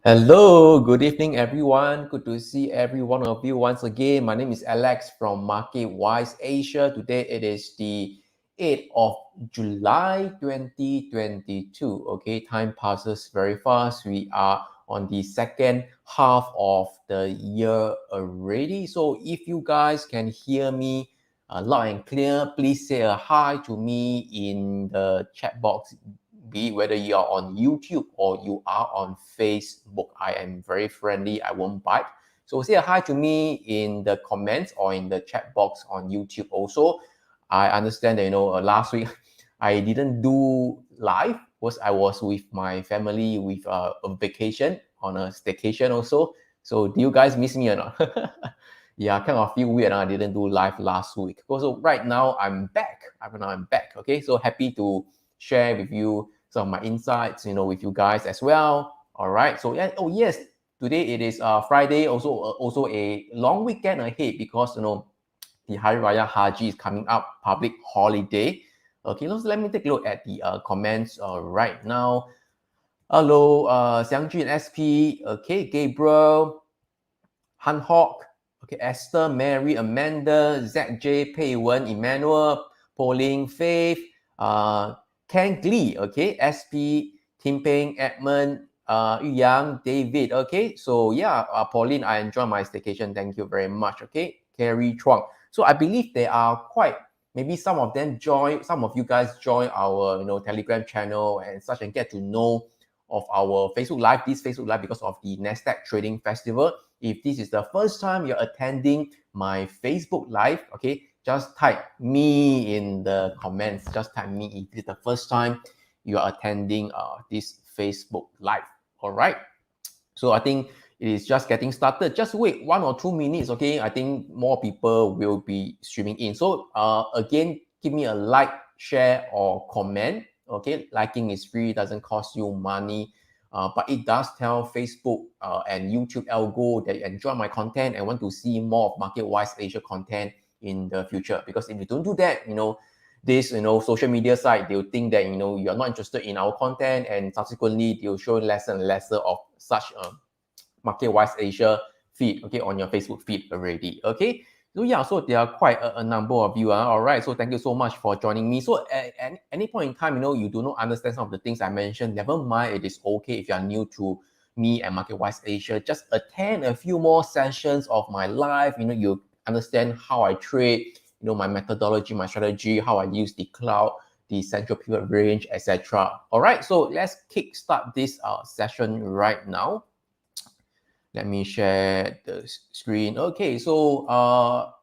Hello, good evening, everyone. Good to see every one of you once again. My name is Alex from MarketWise Asia. Today it is the 8th of July 2022. Okay, time passes very fast. We are on the second half of the year already. So if you guys can hear me loud and clear, please say a hi to me in the chat box, be it whether you are on YouTube or you are on Facebook. I am very friendly. I won't bite. So say a hi to me in the comments or in the chat box on YouTube also. I understand that, last week I didn't do live because I was with my family with a vacation on a staycation also. So do you guys miss me or not? Yeah, kind of feel weird. I didn't do live last week. So right now I'm back. I'm back. Okay, so happy to share with you some of my insights, with you guys as well. All right. So yeah. Oh yes, today it is Friday. Also a long weekend ahead because the Hari Raya Haji is coming up, public holiday. Okay. Let me take a look at the comments right now. Hello, Xiangjun SP. Okay, Gabriel, Han Hawk. Okay, Esther, Mary, Amanda, ZJ, Pei Wen, Emmanuel, Pauline, Faith, Ken Lee, okay, SP, Tim Peng, Edmund, Yu Yang, David, okay. So yeah, Pauline, I enjoy my staycation. Thank you very much, okay. Carrie Chuang. So I believe they are quite, maybe some of you guys join our, Telegram channel and such and get to know of our Facebook Live, this Facebook Live because of the NASDAQ Trading Festival. If this is the first time you're attending my Facebook Live, okay, just type me in the comments. Just type me if it's the first time you are attending this Facebook Live. All right. So I think it is just getting started. Just wait 1 or 2 minutes, okay? I think more people will be streaming in. So again, give me a like, share, or comment. Okay, liking is free, doesn't cost you money. But it does tell Facebook and YouTube algo that you enjoy my content and want to see more of MarketWise Asia content in the future. Because if you don't do that, this social media site, they'll think that you're not interested in our content, and subsequently they'll show lesser and lesser of such MarketWise Asia feed, okay, on your Facebook feed already. Okay. So yeah, so there are quite a number of you. All right. So thank you so much for joining me. So at any point in time, you do not understand some of the things I mentioned, never mind. It is okay if you are new to me and MarketWise Asia. Just attend a few more sessions of my live. You understand how I trade, my methodology, my strategy, how I use the cloud, the central pivot range, etc. All right. So let's kickstart this session right now. Let me share the screen. Okay, so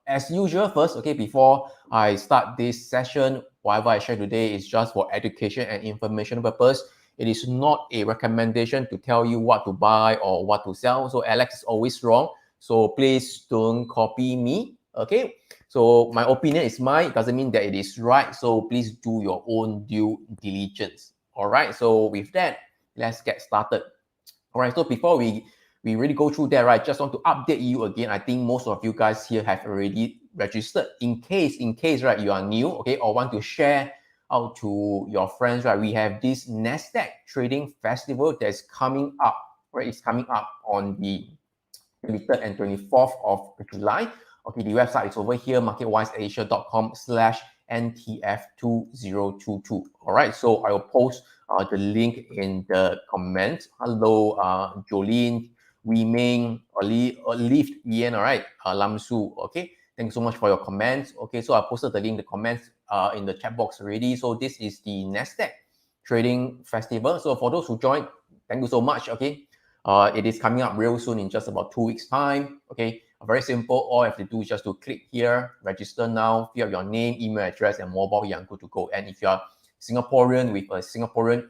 as usual, first, okay, before I start this session, whatever I share today is just for education and information purpose. It is not a recommendation to tell you what to buy or what to sell. So Alex is always wrong. So please don't copy me. Okay. So my opinion is mine. It doesn't mean that it is right. So please do your own due diligence. All right. So with that, let's get started. All right. So before we really go through that, right? Just want to update you again. I think most of you guys here have already registered. In case, right, you are new, okay, or want to share out to your friends, right? We have this NASDAQ Trading Festival that's coming up, right? It's coming up on the 23rd and 24th of July. Okay, the website is over here, marketwiseasia.com/NTF2022. All right, so I will post the link in the comments. Hello, Jolene, Wee Ming, Olive, Ian, all right, Lam Su, okay. Thank you so much for your comments. Okay, so I posted the link in the comments in the chat box already. So this is the NASDAQ Trading Festival. So for those who joined, thank you so much, okay. It is coming up real soon in just about 2 weeks' time. Okay, very simple. All you have to do is just to click here, register now, fill out your name, email address, and mobile. You're good to go. And if you're Singaporean with a Singaporean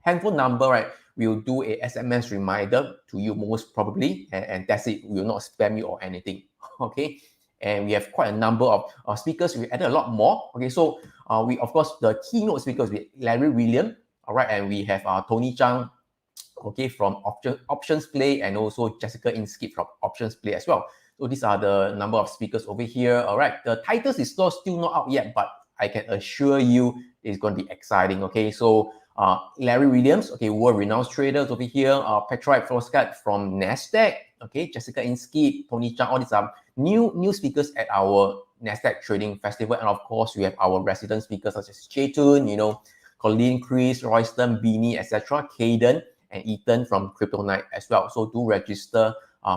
handphone number, right, we'll do a SMS reminder to you most probably, and that's it. We will not spam you or anything. Okay. And we have quite a number of speakers. We added a lot more. Okay, so we, of course, the keynote speakers with Larry William. All right, and we have Tony Zhang, okay, from Options Play, and also Jessica Inskip from Options Play as well. So these are the number of speakers over here. All right, the titles is still not out yet, but I can assure you it's going to be exciting. Okay, so Larry Williams, okay, world-renowned traders over here. Petrite Floskat from NASDAQ, okay, Jessica Inskeep, Tony Chang, all these are new speakers at our NASDAQ Trading Festival. And of course, we have our resident speakers such as Jaytun, you know, Colleen, Chris, Royston, Beanie, etc., Caden, and Ethan from Crypto Night as well. So do register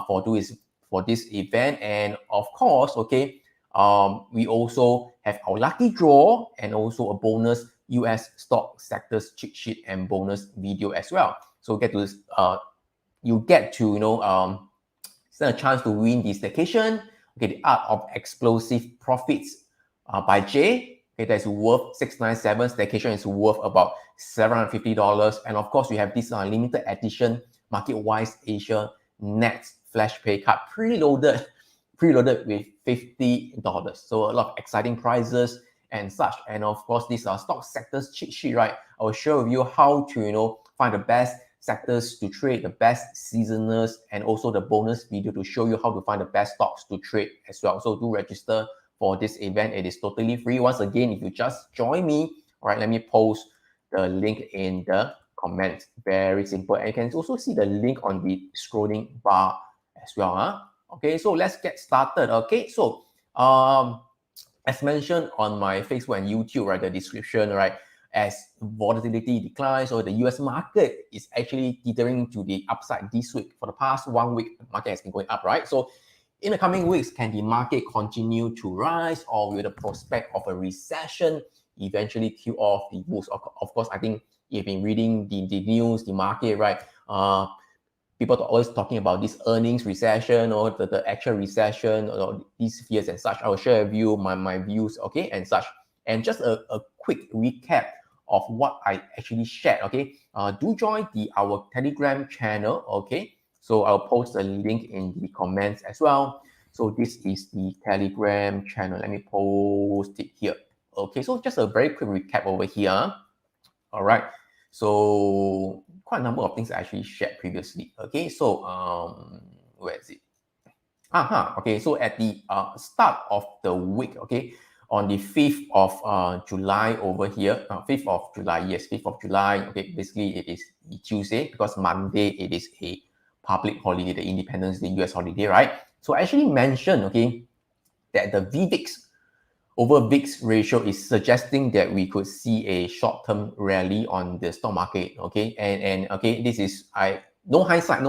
for this event. And of course, okay, we also have our lucky draw and also a bonus US stock sectors cheat sheet and bonus video as well. So you get to stand a chance to win the staycation. Okay, the Art of Explosive Profits by Jay. Okay, that's worth $697. Staycation is worth about $750. And of course, we have this limited edition MarketWise Asia Net Flash Pay card preloaded with $50. So a lot of exciting prizes and such. And of course, these are stock sectors cheat sheet, right? I will share with you how to find the best sectors to trade, the best seasonals, and also the bonus video to show you how to find the best stocks to trade as well. So do register for this event. It is totally free. Once again, if you just join me, all right, let me post the link in the comments. Very simple. And you can also see the link on the scrolling bar as well. Okay, so let's get started. Okay, so as mentioned on my Facebook and YouTube, right, the description, right, as volatility declines or the US market is actually teetering to the upside this week. For the past 1 week, the market has been going up, right? So in the coming weeks, can the market continue to rise, or will the prospect of a recession eventually kill off the bulls? Of course, I think you've been reading the news, the market, right? People are always talking about this earnings recession or the actual recession or these fears and such. I will share with you my views, okay, and such. And just a quick recap of what I actually shared, okay. Do join our Telegram channel, okay. So I'll post a link in the comments as well. So this is the Telegram channel. Let me post it here. Okay, so just a very quick recap over here. All right. So quite a number of things I actually shared previously. Okay, so where is it? Okay, so at the start of the week, okay, on the 5th of July over here, 5th of July, yes, 5th of July, okay, basically it is Tuesday because Monday it is a public holiday, the Independence Day, US holiday, right? So I actually mentioned, okay, that the VIX over VIX ratio is suggesting that we could see a short-term rally on the stock market, okay? And okay, this is, no hindsight.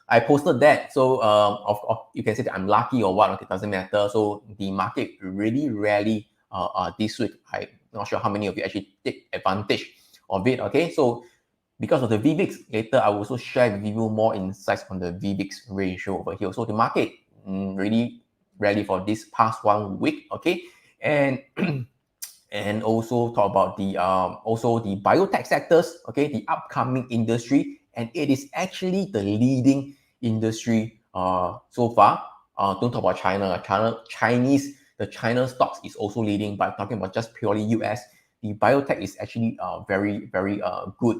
I posted that. So you can say that I'm lucky or what, okay, it doesn't matter. So the market really rally this week. I'm not sure how many of you actually take advantage of it, okay? So because of the VVIX, later I will also share with you more insights on the VVIX ratio over here. So the market really rally for this past 1 week, okay, and and also talk about the also the biotech sectors, okay, the upcoming industry, and it is actually the leading industry so far. Don't talk about China. The China stocks is also leading, but talking about just purely US, the biotech is actually very good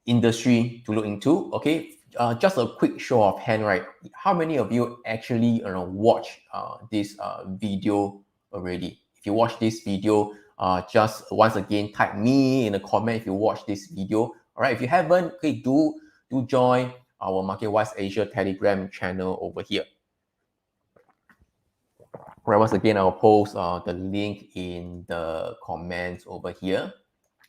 industry to look into. Okay, just a quick show of hand, right? How many of you actually watch this video already? If you watch this video, just once again type me in the comment if you watch this video. All right, if you haven't, okay, do join our MarketWise Asia Telegram channel over here. All right, once again, I'll post the link in the comments over here.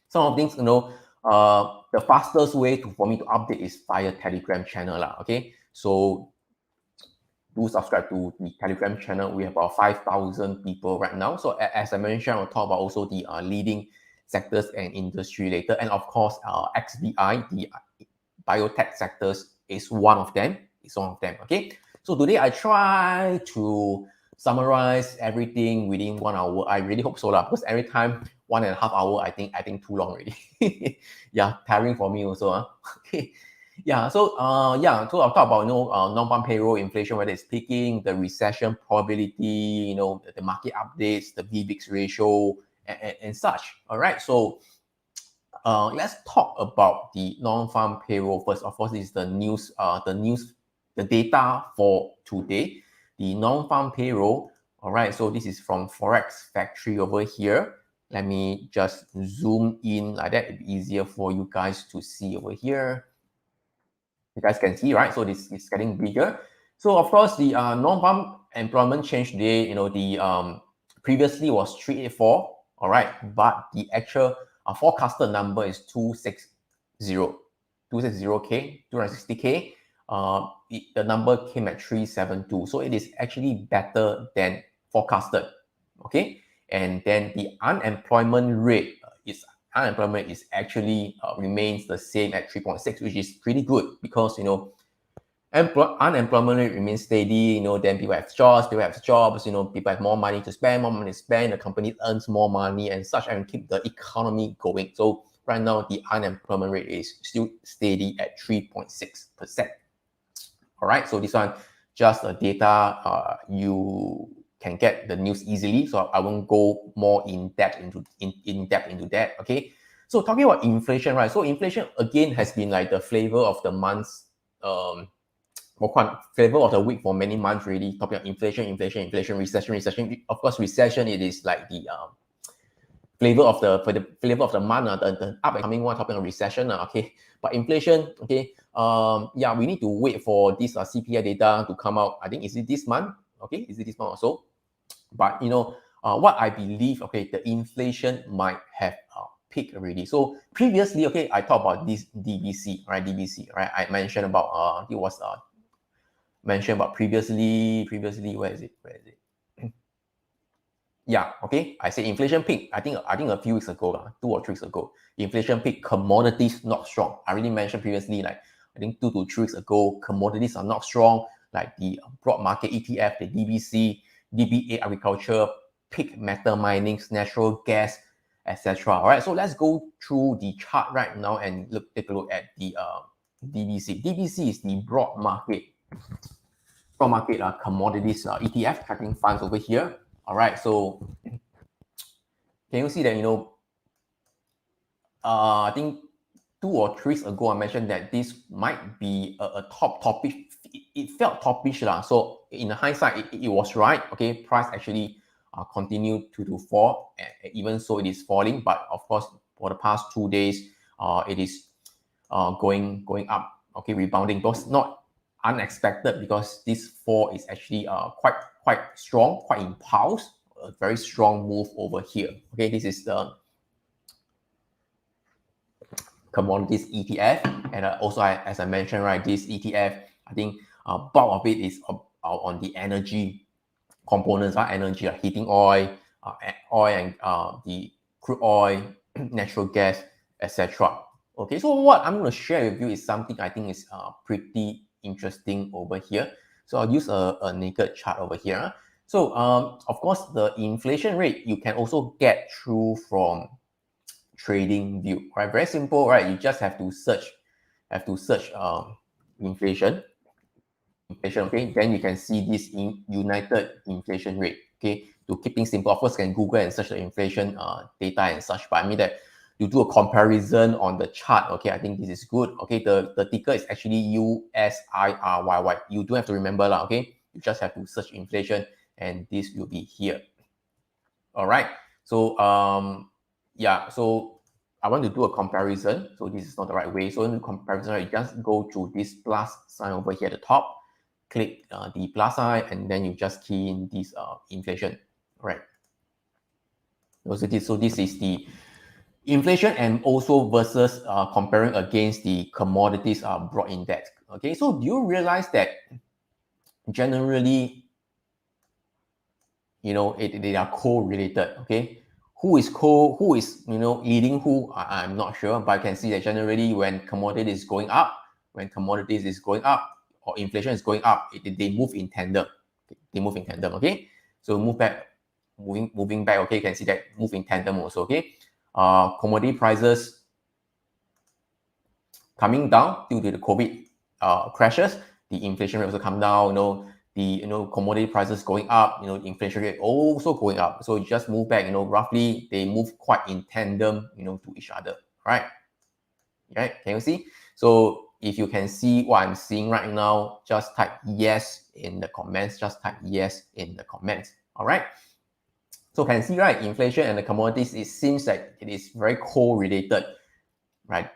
Some of things, the fastest way for me to update is via Telegram channel, okay? So do subscribe to the Telegram channel. We have about 5,000 people right now. So as I mentioned, I'll talk about also the leading sectors and industry later. And of course, XBI, the biotech sectors is one of them. Okay? So today I try to summarize everything within 1 hour. I really hope so, because every time 1.5 hours, I think too long already. Yeah, tiring for me also. Okay. Yeah, so so I'll talk about non-farm payroll inflation, whether it's peaking, the recession probability, the market updates, the VVIX ratio, and such. All right, so let's talk about the non-farm payroll first. Of course, this is the data for today. The non-farm payroll. All right, so this is from Forex Factory over here. Let me just zoom in like that. It'd be easier for you guys to see over here. You guys can see, right? So this is getting bigger. So of course, the non-farm employment change today, the previously was 384, all right, but the actual forecasted number is 260K, 260K. The number came at 372, so it is actually better than forecasted. Okay, and then the unemployment rate is actually remains the same at 3.6, which is pretty good because unemployment rate remains steady. Then people have jobs, people have more money to spend, the company earns more money and such, and keep the economy going. So right now the unemployment rate is still steady at 3.6%. All right, so this one just a data. You can get the news easily, so I won't go more in depth into that. Okay, so talking about inflation, right? So inflation again has been like the flavor of the months, flavor of the week for many months really. Talking about inflation, recession. Of course, recession, it is like the flavor of the month, the up and coming one, talking about recession. Okay, but inflation, okay, yeah, we need to wait for this CPI data to come out. I think is it this month? Okay, is it this month or so? But what I believe, okay, the inflation might have peaked already. So previously, okay, I talked about this DBC, right? Right? I mentioned about it was mentioned about previously. Where is it? Yeah, okay. I say inflation peak. I think a few weeks ago, 2 or 3 weeks ago, inflation peak. Commodities not strong. I already mentioned previously, like I think 2 to 3 weeks ago, commodities are not strong. Like the broad market ETF, the DBC, DBA agriculture, peak metal mining, natural gas, etc. All right. So let's go through the chart right now and take a look at the DBC. DBC is the broad market commodities ETF tracking funds over here. All right, so can you see that, I think 2 or 3 weeks ago, I mentioned that this might be a top topic. It felt topish. So in hindsight, it was right. Okay, price actually continued to fall. Even so, it is falling. But of course, for the past 2 days, it is going up. Okay, rebounding. Those not unexpected because this fall is actually quite strong, quite impulse. A very strong move over here. Okay, this is the commodities ETF, and also as I mentioned, right, this ETF, I think bulk of it is on the energy components, energy like heating oil, and the crude oil, natural gas, etc. Okay, so what I'm going to share with you is something I think is pretty interesting over here. So I'll use a naked chart over here. So of course, the inflation rate you can also get through from trading view, right? Very simple, right? You just have to search inflation, okay? Then you can see this united inflation rate, okay? To keep things simple, of course, you can Google and search the inflation data and such, but I mean that you do a comparison on the chart, okay? I think this is good, okay? The ticker is actually USIRYY. You do have to remember, okay? You just have to search inflation and this will be here. All right. So yeah, so I want to do a comparison. So this is not the right way. So in the comparison, you just go to this plus sign over here at the top, click the plus sign, and then you just key in this inflation, right? So this is the inflation, and also versus comparing against the commodities broad index. Okay, so do you realize that generally, they are correlated? Okay, who is leading who? I'm not sure, but I can see that generally when commodities is going up, or inflation is going up, they move in tandem. They move in tandem. Okay, so moving back. Okay, you can see that move in tandem also. Okay, commodity prices coming down due to the COVID crashes, the inflation rate also come down. The commodity prices going up, inflation rate also going up. So you just move back, roughly they move quite in tandem, to each other, right? Right? Can you see? So if you can see what I'm seeing right now, just type yes in the comments. All right. So can see, right, inflation and the commodities, it seems like it is very correlated, right,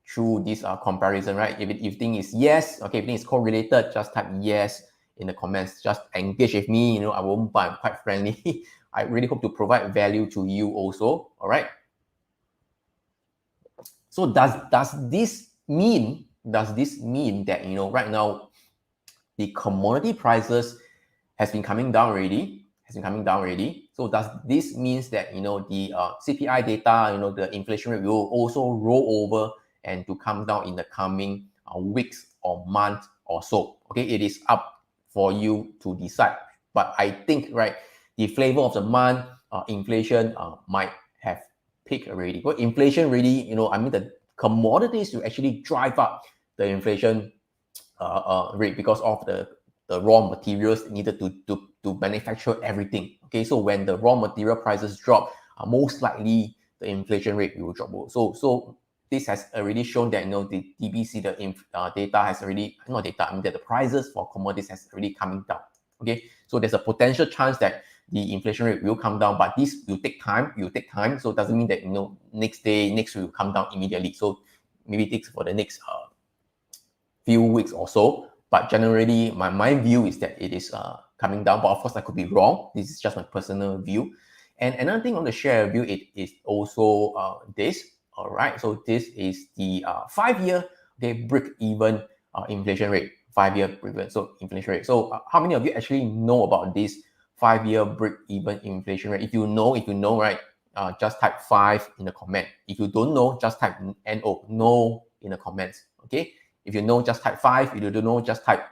through this comparison, right? If you think it's yes, okay, if you think it's correlated, just type yes in the comments. Just engage with me, I won't, but I'm quite friendly. I really hope to provide value to you also, all right? So does this mean that, right now the commodity prices has been coming down already? So does this means that, the CPI data, the inflation rate will also roll over and to come down in the coming weeks or months or so? Okay, it is up for you to decide. But I think, right, the flavor of the month, inflation might have peaked already. But inflation really, the commodities will actually drive up the inflation rate because of the raw materials needed to manufacture everything. Okay, so when the raw material prices drop, most likely the inflation rate will drop. So this has already shown that, the DBC, the data has already, not data, I mean that the prices for commodities has already coming down. Okay, so there's a potential chance that the inflation rate will come down, but this will take time. So it doesn't mean that, next week will come down immediately. So maybe it takes for the next few weeks or so. But generally, my view is that it is coming down. But of course, I could be wrong. This is just my personal view. And another thing on the share view, it is also this. All right. So this is the 5-year break-even inflation rate. 5-year break-even. So inflation rate. So how many of you actually know about this 5-year break-even inflation rate? If you know, right, just type 5 in the comment. If you don't know, just type no in the comments. Okay. If you know, just type 5. If you don't know, just type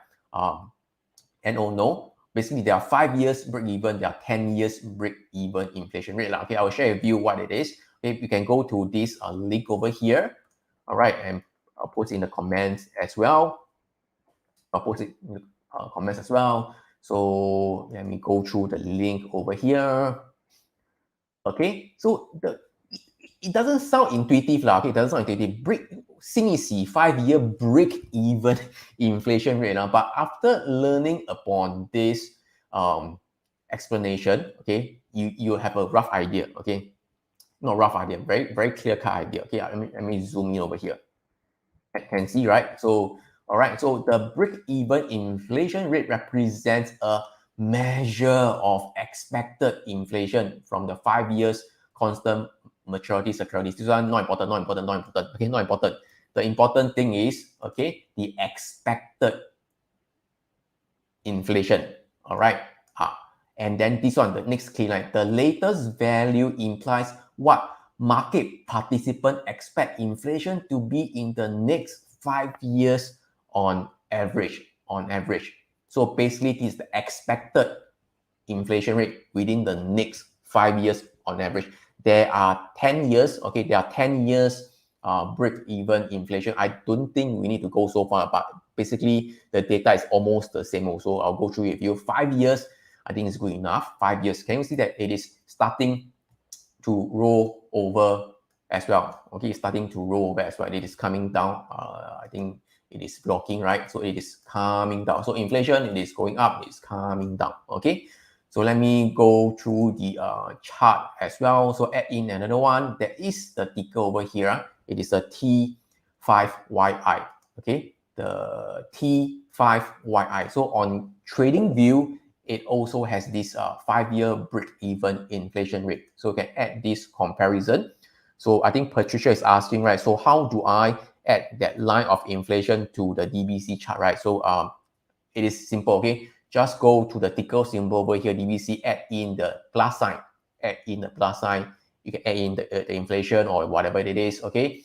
no. Basically, there are 5 years break even, there are 10 years break even inflation rate. Okay, I will share with you what it is. Okay, you can go to this link over here. All right, and I'll post in the comments as well. I'll post it in the comments as well. So let me go through the link over here. Okay, so it doesn't sound intuitive lah. Okay, it doesn't sound intuitive. 5-year break-even inflation rate lah. But after learning upon this explanation, okay, you have a rough idea. Okay, not rough idea, very very clear-cut idea. Okay, let me zoom in over here. Can see, right? So all right, so the break-even inflation rate represents a measure of expected inflation from the 5 years constant maturity securities. This one not important. Okay, not important. The important thing is, okay, the expected inflation. All right. And then this one, the next key line, the latest value implies what market participant expect inflation to be in the next 5 years on average. So basically, this is the expected inflation rate within the next 5 years on average. There are 10 years, okay, there are 10 years break-even inflation. I don't think we need to go so far, but basically the data is almost the same also. I'll go through it with you. 5 years, I think it's good enough. 5 years. Can you see that it is starting to roll over as well? Okay, it's starting to roll over as well. It is coming down. I think it is blocking, right? So it is coming down. So inflation, it is going up, it's coming down. Okay. So let me go through the chart as well. So add in another one. There is the ticker over here. It is a T5YI. Okay, the T5YI. So on trading view, it also has this 5-year break-even inflation rate. So you can add this comparison. So I think Patricia is asking, right? So how do I add that line of inflation to the DBC chart, right? So it is simple. Okay, just go to the ticker symbol over here, DBC, add in the plus sign. You can add in the inflation or whatever it is. Okay,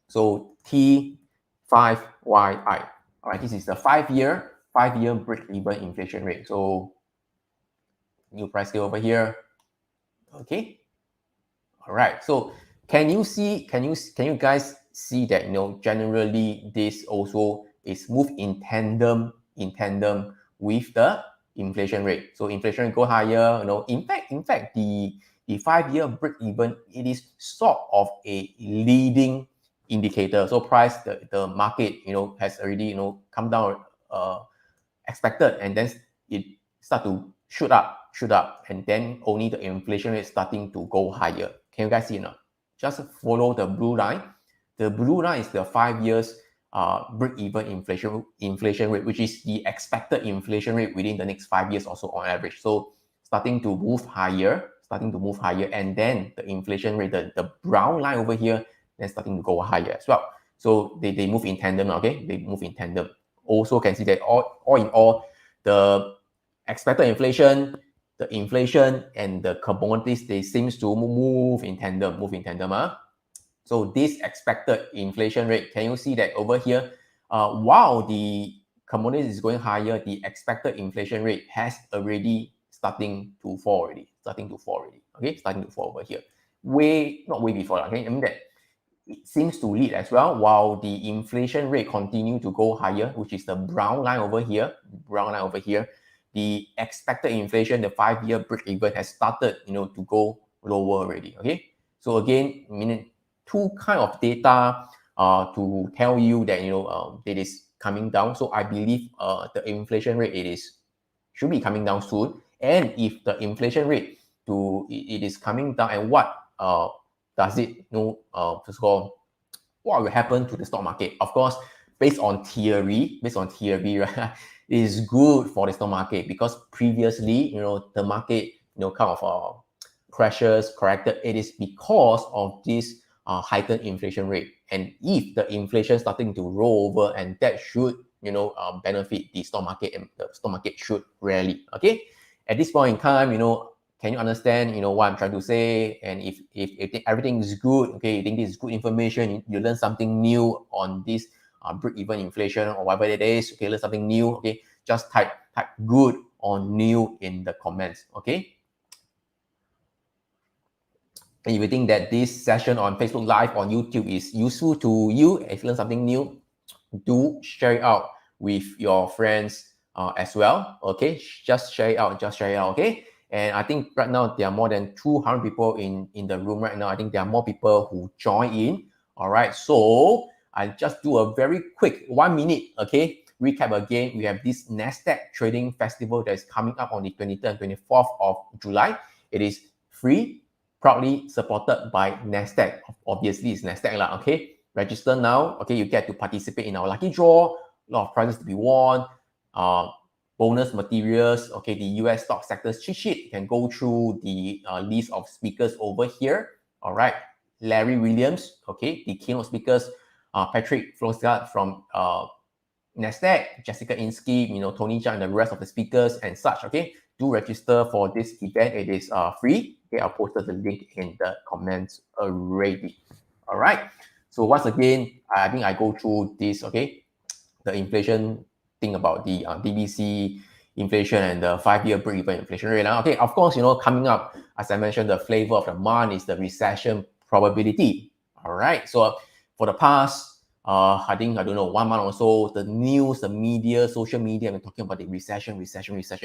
so T5YI. All right, this is the 5-year break-even inflation rate. So new price scale over here. Okay. All right. So can you guys see that, generally this also is moved in tandem with the inflation rate. So inflation rate go higher, in fact the 5-year break even, it is sort of a leading indicator. So price, the market, has already, come down expected, and then it start to shoot up, and then only the inflation rate starting to go higher. Can you guys see now? Just follow the blue line. The blue line is the 5 years break-even inflation rate, which is the expected inflation rate within the next 5 years or so on average. So starting to move higher, and then the inflation rate, the brown line over here, then starting to go higher as well. So they move in tandem, okay? They move in tandem. Also can see that all in all, the expected inflation, the inflation, and the commodities, they seems to move in tandem, So this expected inflation rate, can you see that over here? While the commodities is going higher, the expected inflation rate has already starting to fall already. Okay, starting to fall over here. Not way before, okay? I mean that it seems to lead as well, while the inflation rate continue to go higher, which is the brown line over here, the expected inflation, the 5-year break-even has started, to go lower already, okay? So again, meaning two kind of data to tell you that, it is coming down. So I believe the inflation rate, should be coming down soon. And if the inflation rate it is coming down, and what does it first of all, what will happen to the stock market? Of course, based on theory, right, it is good for the stock market because previously, the market, kind of crashes, corrected. It is because of this heightened inflation rate. And if the inflation starting to roll over, and that should, benefit the stock market, and the stock market should rally. Okay. At this point in time, can you understand, what I'm trying to say? And if everything is good, okay, you think this is good information, you learn something new on this break-even inflation or whatever it is, okay, learn something new, okay, just type good or new in the comments, okay? And if you think that this session on Facebook Live, on YouTube is useful to you, if you learn something new, do share it out with your friends as well, okay? Just share it out, okay? And I think right now there are more than 200 people in the room right now. I think there are more people who join in. All right, so I just do a very quick 1 minute, okay? Recap again. We have this NASDAQ trading festival that is coming up on the 23rd and 24th of July. It is free, proudly supported by NASDAQ. Obviously, it's NASDAQ lah, okay? Register now, okay? You get to participate in our lucky draw. A lot of prizes to be won. Bonus materials, okay, the US stock sectors cheat sheet. You can go through the list of speakers over here. All right, Larry Williams, okay, the keynote speakers, Patrick Flosgard from NASDAQ, Jessica Insky, Tony Zhang, and the rest of the speakers and such, okay. Do register for this event. It is free. Okay, I'll post the link in the comments already. All right, so once again, I think I go through this, okay, the inflation thing about the DBC inflation and the 5-year break-even inflation rate. Okay, of course, coming up, as I mentioned, the flavor of the month is the recession probability. All right, so for the past, I think, I don't know, 1 month or so, the news, the media, social media, have been talking about the recession,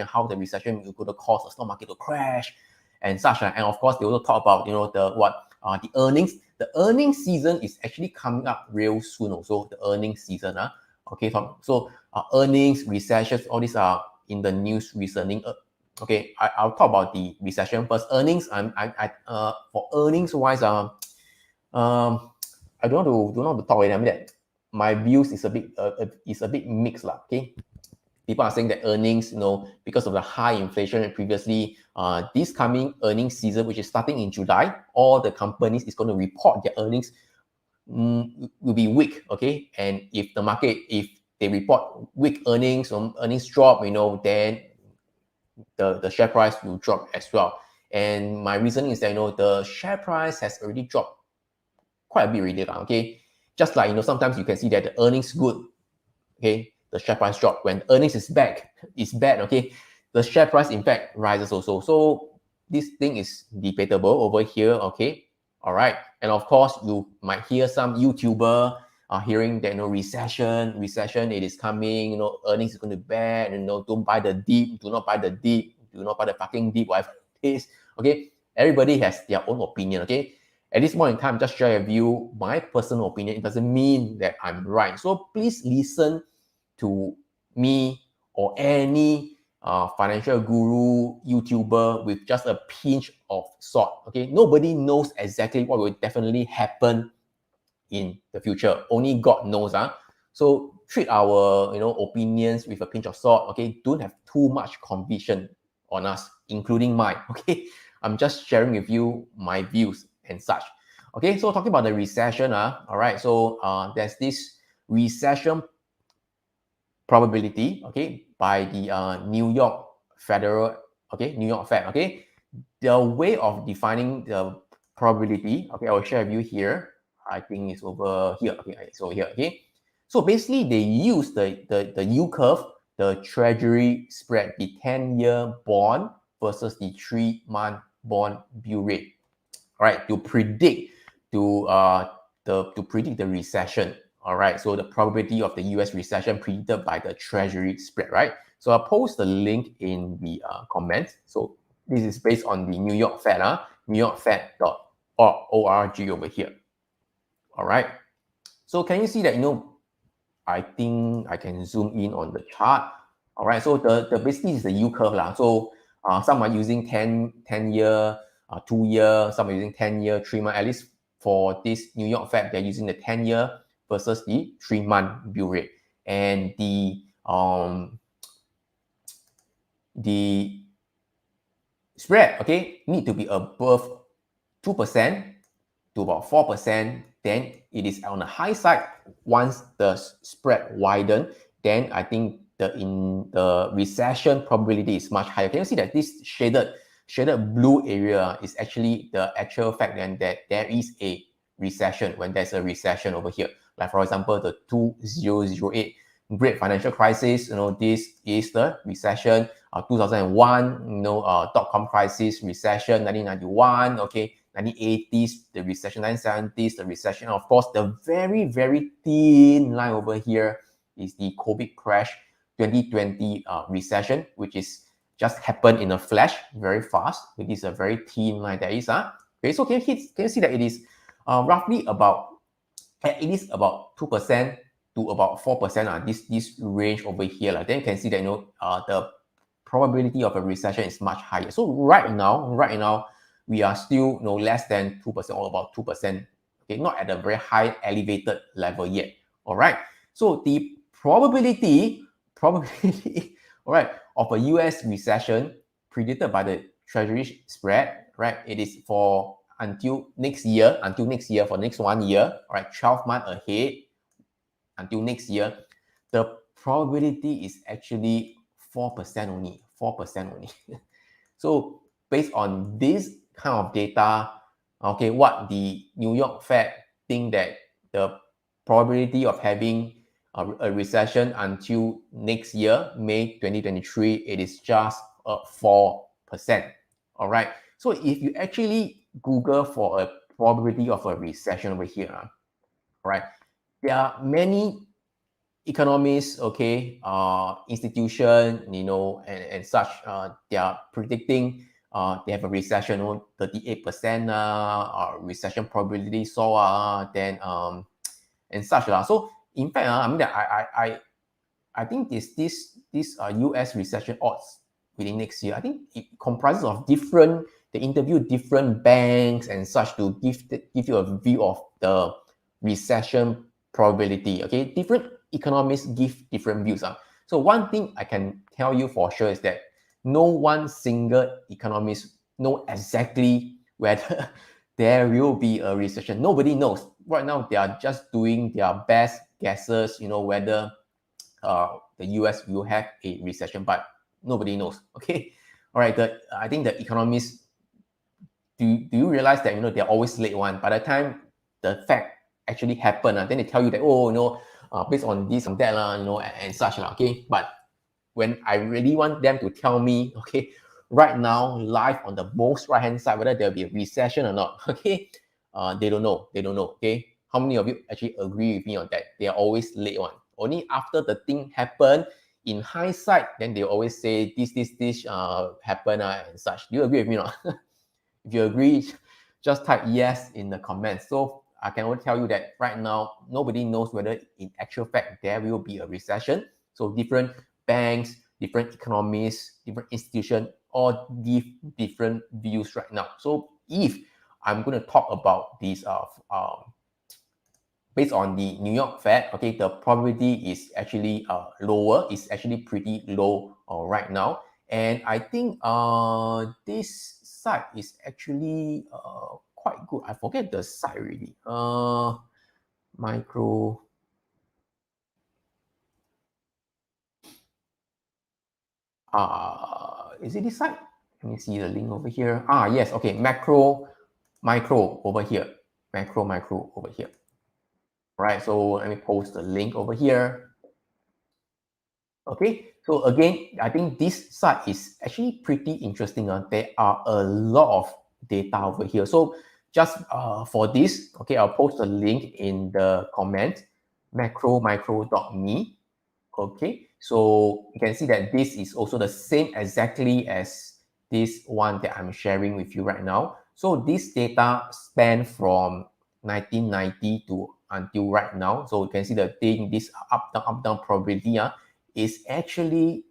how the recession is going to cause the stock market to crash and such. And of course, they also talk about, the earnings. The earnings season is actually coming up real soon also, the earnings season. Okay, so earnings, recessions, all these are in the news recently. Okay, I'll talk about the recession first. Earnings, for earnings wise, I don't want to talk with them. That my views is a bit mixed lah. Okay, people are saying that earnings, because of the high inflation previously, this coming earnings season, which is starting in July, all the companies is going to report their earnings will be weak, okay? And if the market, if they report weak earnings, earnings drop, then the share price will drop as well. And my reasoning is that, the share price has already dropped quite a bit already, okay? Just like, sometimes you can see that the earnings good, okay? The share price drop. When earnings is bad, okay? The share price, in fact, rises also. So this thing is debatable over here, okay? All right. And of course, you might hear some YouTuber hearing that, recession, it is coming, earnings is going to be bad, don't buy the dip, do not buy the dip, do not buy the fucking dip, whatever it is, okay? Everybody has their own opinion, okay? At this point in time, just share a view, my personal opinion. It doesn't mean that I'm right. So please listen to me or any financial guru, YouTuber with just a pinch of salt. Okay, nobody knows exactly what will definitely happen in the future. Only God knows. So treat our opinions with a pinch of salt. Okay, don't have too much conviction on us, including mine. Okay, I'm just sharing with you my views and such. Okay, so talking about the recession. All right, so there's this recession probability, okay, by the New York Federal, okay, New York Fed, okay. The way of defining the probability, okay, I will share with you here. I think it's over here, okay, it's over here, okay. So basically, they use the U curve, the treasury spread, the 10-year bond versus the 3-month bond bill rate, right, to predict to predict the recession. All right, so the probability of the US recession predicted by the treasury spread, right? So I'll post the link in the comments. So this is based on the New York Fed, newyorkfed.org over here. All right, so can you see that, I think I can zoom in on the chart. All right, so the basically is the U curve lah. So some are using 10 year, 2 year, some are using 10 year, 3 month. At least for this New York Fed, they're using the 10 year versus the 3-month bill rate. And the spread, okay, need to be above 2% to about 4%. Then it is on the high side. Once the spread widen, then I think the recession probability is much higher. Can you see that this shaded blue area is actually the actual fact then that there is a recession, when there's a recession over here? Like for example, the 2008 great financial crisis, this is the recession. 2001, dot-com crisis, recession, 1991, okay, 1980s, the recession, 1970s, the recession. Of course, the very, very thin line over here is the COVID crash, 2020 recession, which is just happened in a flash, very fast. It is a very thin line that is. Okay, so can you see that it is roughly about, it is about 2% to about 4%, this range over here. Then you can see that, the probability of a recession is much higher. So right now, we are still less than 2% or about 2%. Okay, not at a very high elevated level yet. All right. So the probability, all right, of a US recession predicted by the treasury spread, right? It is for until next year, for next 1 year, all right, 12 months ahead until next year, the probability is actually 4% only. 4% only. So based on this kind of data, okay, what the New York Fed think that the probability of having a recession until next year, May 2023, it is just 4%. All right. So if you actually Google for a probability of a recession over here, right, there are many economists, okay, institution, and such, they are predicting they have a recession, 38% recession probability, so then and such lah. So in fact, I mean that I think this US recession odds within next year, I think it comprises of different, they interview different banks and such to give you a view of the recession probability. Okay, different economists give different views. So one thing I can tell you for sure is that no one single economist know exactly whether there will be a recession. Nobody knows. Right now, they are just doing their best guesses, whether the US will have a recession, but nobody knows. Okay, all right. I think the economists, do you realize that they're always late one? By the time the fact actually happen, then they tell you that, based on this and that, and such, okay. But when I really want them to tell me, okay, right now, live on the most right hand side, whether there'll be a recession or not, okay, they don't know. Okay, how many of you actually agree with me on that? They are always late one. Only after the thing happen, in hindsight, then they always say this happen and such. Do you agree with me or not? If you agree, just type yes in the comments. So I can only tell you that right now, nobody knows whether in actual fact there will be a recession. So different banks, different economists, different institutions, all give different views right now. So if I'm going to talk about this based on the New York Fed, okay, the probability is actually lower. It's actually pretty low right now. And I think this site is actually quite good. I forget the site really. Micro. Is it this site? Let me see the link over here. Yes. Okay. Micro over here. Micro over here. All right. So let me post the link over here. Okay, so again, I think this site is actually pretty interesting. There are a lot of data over here. So just for this, okay, I'll post a link in the comment, macromicro.me. Okay, so you can see that this is also the same exactly as this one that I'm sharing with you right now. So this data span from 1990 to until right now. So you can see the thing, this up, down probability is actually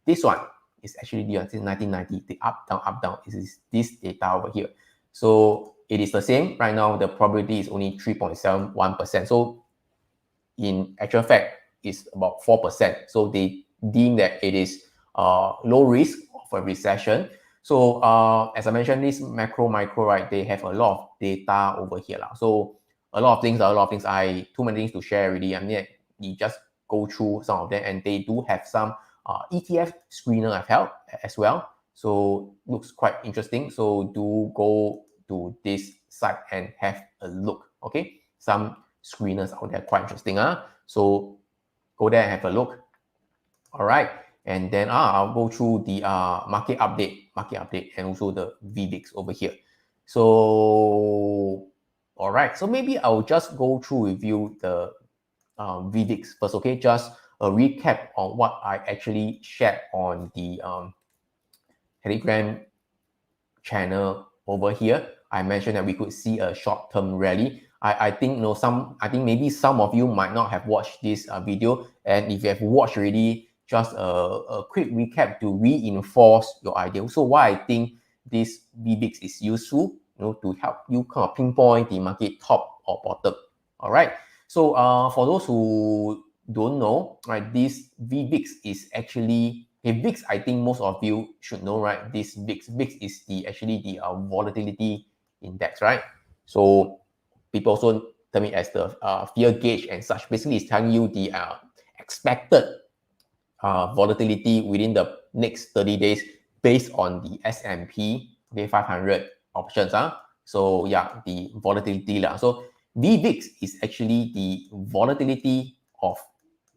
this one. It's actually the until 1990, the up, down is this data over here. So it is the same. Right now, the probability is only 3.71%. So in actual fact, it's about 4%. So they deem that it is low risk of a recession. So as I mentioned, this micro, right, they have a lot of data over here. So a lot of things, too many things to share already. I mean, you just go through some of them, and they do have some ETF screener I've held as well. So looks quite interesting. So do go to this site and have a look. Okay, some screeners out there quite interesting. So go there and have a look. All right, and then I'll go through the market update, and also the VVIX over here. So all right, so maybe I'll just go through with you the VVIX first. Okay, just a recap on what I actually shared on the Telegram channel over here. I mentioned that we could see a short-term rally. I think maybe some of you might not have watched this video, and if you have watched already, just a quick recap to reinforce your idea. So why I think this VBIX is useful, to help you kind of pinpoint the market top or bottom. All right. So for those who don't know, right, this VBIX is actually VIX. I think most of you should know, right? This VIX is actually the volatility index, right? So people also term it as the fear gauge and such. Basically, it's telling you the expected volatility within the next 30 days based on the S&P 500 options. So yeah, the volatility. So VVIX is actually the volatility of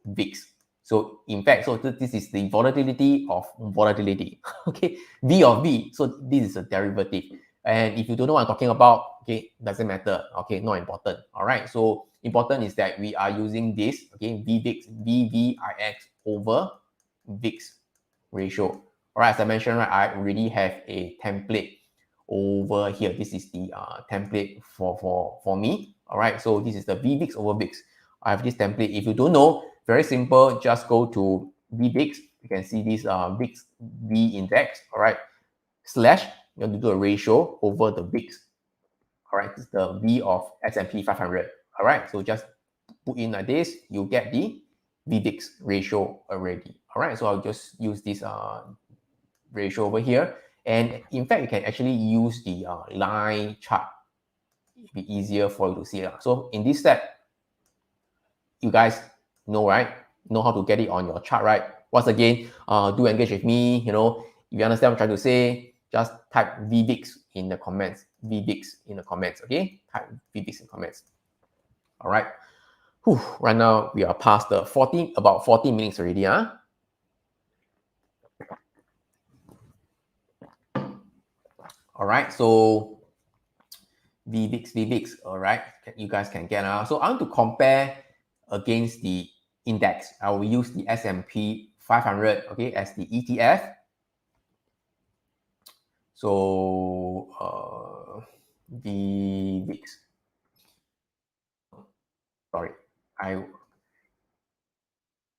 VIX. So in fact, so this is the volatility of volatility. Okay, V of V. So this is a derivative. And if you don't know what I'm talking about, okay, doesn't matter. Okay, not important. All right. So important is that we are using this, okay, VVIX, VVIX over VIX ratio. All right, as I mentioned, right, I already have a template over here. This is the template for me. All right, so this is the VVIX over VIX. I have this template. If you don't know, very simple. Just go to VVIX. You can see this VIX V index. All right, slash. You have to do a ratio over the VIX. All right, this is the V of S&P 500. All right, so just put in like this, you get the VVIX ratio already. All right, so I'll just use this ratio over here. And in fact, you can actually use the line chart. It'll be easier for you to see. So in this step, you guys know, right? Know how to get it on your chart, right? Once again, do engage with me. If you understand what I'm trying to say, just type VVIX in the comments. VVIX in the comments, okay? Type VVIX in comments. All right. Whew, right now, we are past the about 40 minutes already. All right. So VVIX, all right. You guys can get. So I want to compare against the index. I will use the S&P 500, okay, as the ETF. So VVIX. Sorry,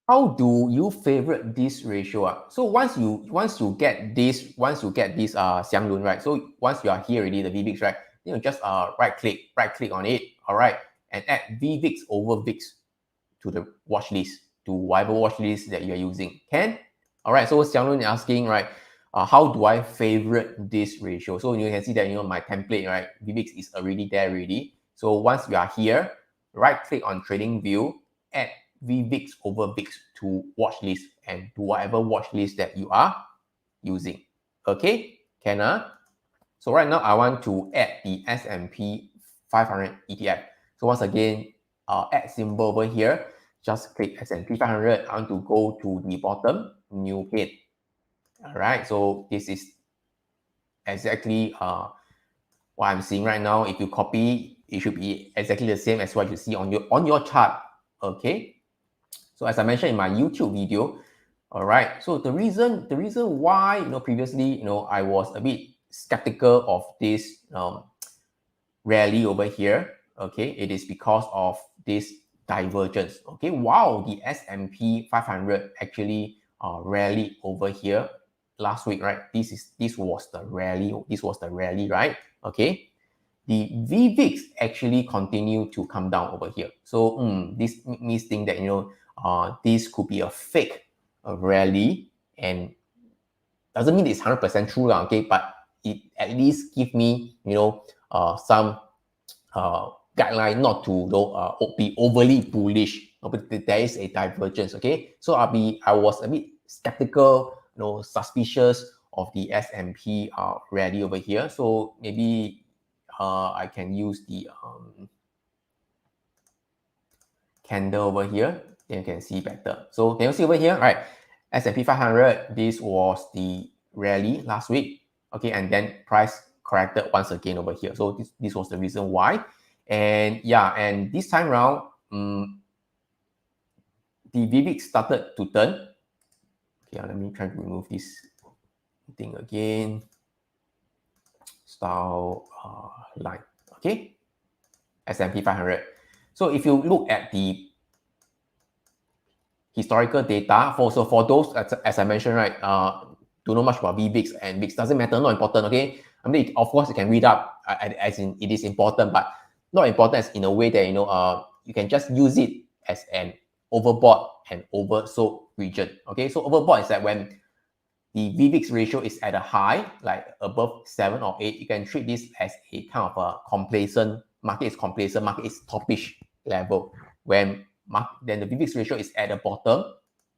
how do you favorite this ratio? So once you get this Xiang Lun, right? So once you are here already, the VVIX, right? You just right click on it, all right, and add VVIX over VIX to the watch list, to whatever watch list that you're using. Can? All right, so Xiang Lun is asking, right, how do I favorite this ratio? So you can see that, my template, right, VVIX is already there already. So once we are here, right click on trading view, add VVIX over VIX to watch list and to whatever watch list that you are using. Okay, can? So right now I want to add the S&P 500 ETF. So once again, add symbol over here. Just click S&P 500. I want to go to the bottom, new head. All right, so this is exactly what I'm seeing right now. If you copy, it should be exactly the same as what you see on your chart. Okay. So as I mentioned in my YouTube video, all right. So the reason why previously I was a bit skeptical of this rally over here. Okay, it is because of this divergence. Okay, wow, the S&P 500 actually rallied over here last week, right? This was the rally. This was the rally, right? Okay. The VVIX actually continue to come down over here. So this makes me think that this could be a fake rally, and doesn't mean it's 100% true, okay? But it at least give me some guideline not to be overly bullish. But there is a divergence, okay? So I was a bit skeptical, suspicious of the S&P rally over here. So maybe I can use the candle over here. Then you can see better. So can you see over here, right? S&P 500, this was the rally last week, okay, and then price corrected once again over here. So this was the reason why. And yeah, and this time around, the VVIX started to turn. Okay, let me try to remove this thing again. Style line, okay, S&P 500. So if you look at the historical data, for those, as I mentioned, right, don't know much about VVIX and VIX, doesn't matter, not important, okay? I mean, of course, you can read up, as in it is important, but not important as in a way that, you can just use it as an overbought and oversold region, okay? So overbought is that when the VVIX ratio is at a high, like above 7 or 8, you can treat this as a kind of a complacent, market is toppish level. When then the VVIX ratio is at the bottom,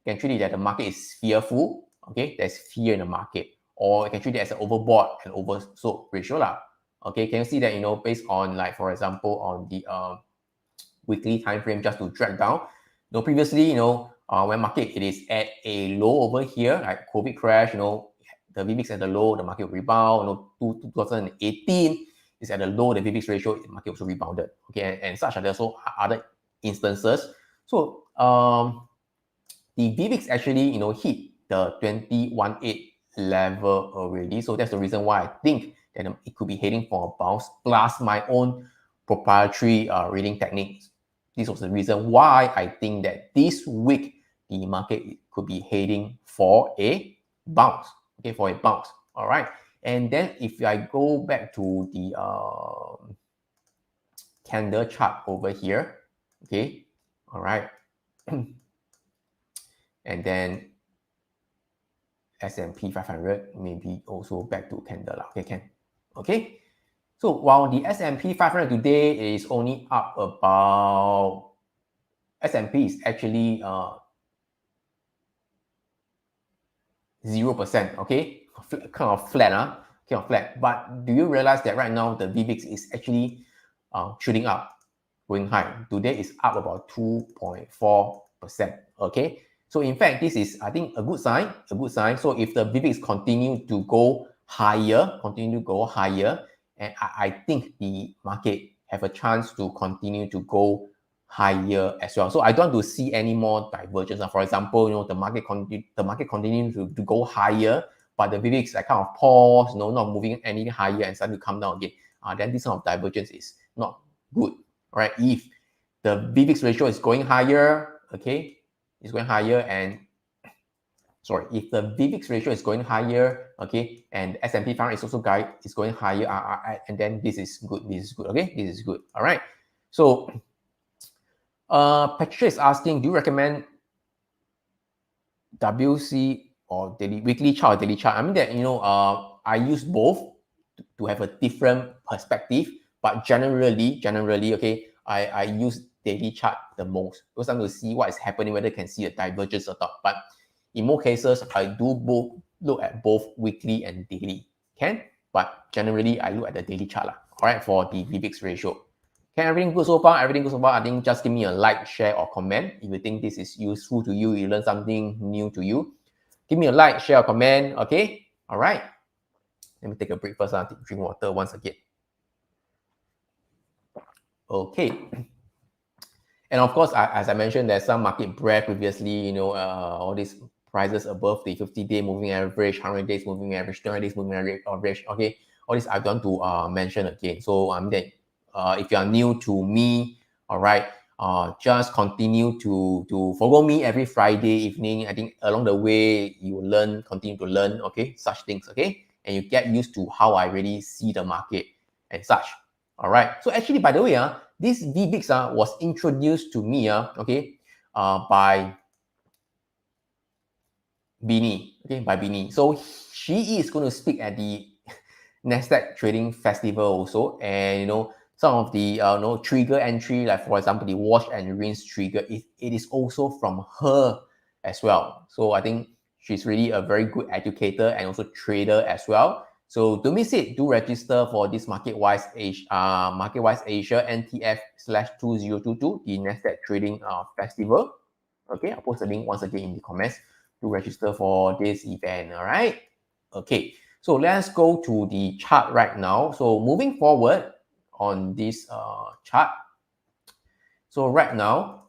you can treat it that the market is fearful, okay? There's fear in the market. Or you can treat it as an overbought and oversold ratio lah. Okay, can you see that, based on, like, for example, on the weekly time frame, just to drag down. Previously, when market it is at a low over here, like COVID crash, the VVIX at the low, the market rebound. 2018 is at the low, the VVIX ratio, the market also rebounded. Okay, and such are there also other instances. So the VVIX actually hit the 21.8 level already. So that's the reason why I think that it could be heading for a bounce, plus my own proprietary reading techniques. This was the reason why I think that this week the market could be heading for a bounce. Okay, for a bounce. All right. And then if I go back to the candle chart over here, okay, all right, and then S&P 500 maybe also back to candle. Okay, can. Okay. So while the S&P 500 today is only up about, S&P is actually 0%, okay? Kind of flat, kind of flat. But do you realize that right now the VVIX is actually shooting up, going high? Today is up about 2.4%, okay? So in fact, this is, I think, a good sign, So if the VVIX continue to go higher, and I think the market have a chance to continue to go higher as well. So I don't want to see any more divergence. For example, the market continues to go higher, but the VVIX kind of pause, not moving any higher and starting to come down again. Then this kind of divergence is not good, right? If the VVIX ratio is going higher, okay, is going higher, and sorry, if the VVIX ratio is going higher, okay, and S&P 500 is also going higher, and then this is good. This is good. Okay, this is good. All right. So, Patricia is asking, do you recommend WC or weekly chart or daily chart? I mean that I use both to have a different perspective, but generally, okay, I use daily chart the most because I want to see what is happening, whether I can see a divergence or not. But in most cases, I do both look at both weekly and daily. But generally, I look at the daily chart, all right, for the VVIX ratio. Everything good so far? Everything good so far? I think just give me a like, share, or comment if you think this is useful to you, you learn something new to you. Give me a like, share, or comment, okay? All right. Let me take a break first, drink water once again. Okay. And of course, as I mentioned, there's some market breadth previously, all these prices above the 50-day moving average, 100 days moving average, 200 days moving average, okay? All this I don't want to mention again. So if you are new to me, all right, just continue to follow me every Friday evening. I think along the way, you will continue to learn, okay, such things, okay? And you get used to how I really see the market and such. All right. So actually, by the way, this VVIX was introduced to me, by Bini. Okay, by Bini. So she is going to speak at the Nasdaq Trading Festival also, and some of the trigger entry, like for example the wash and rinse trigger, it is also from her as well. So I think she's really a very good educator and also trader as well. So don't miss it. Do register for this MarketWise Asia NTF/2022, the Nasdaq Trading Festival. Okay, I'll post the link once again in the comments to register for this event. All right. Okay. So let's go to the chart right now. So moving forward on this chart. So right now,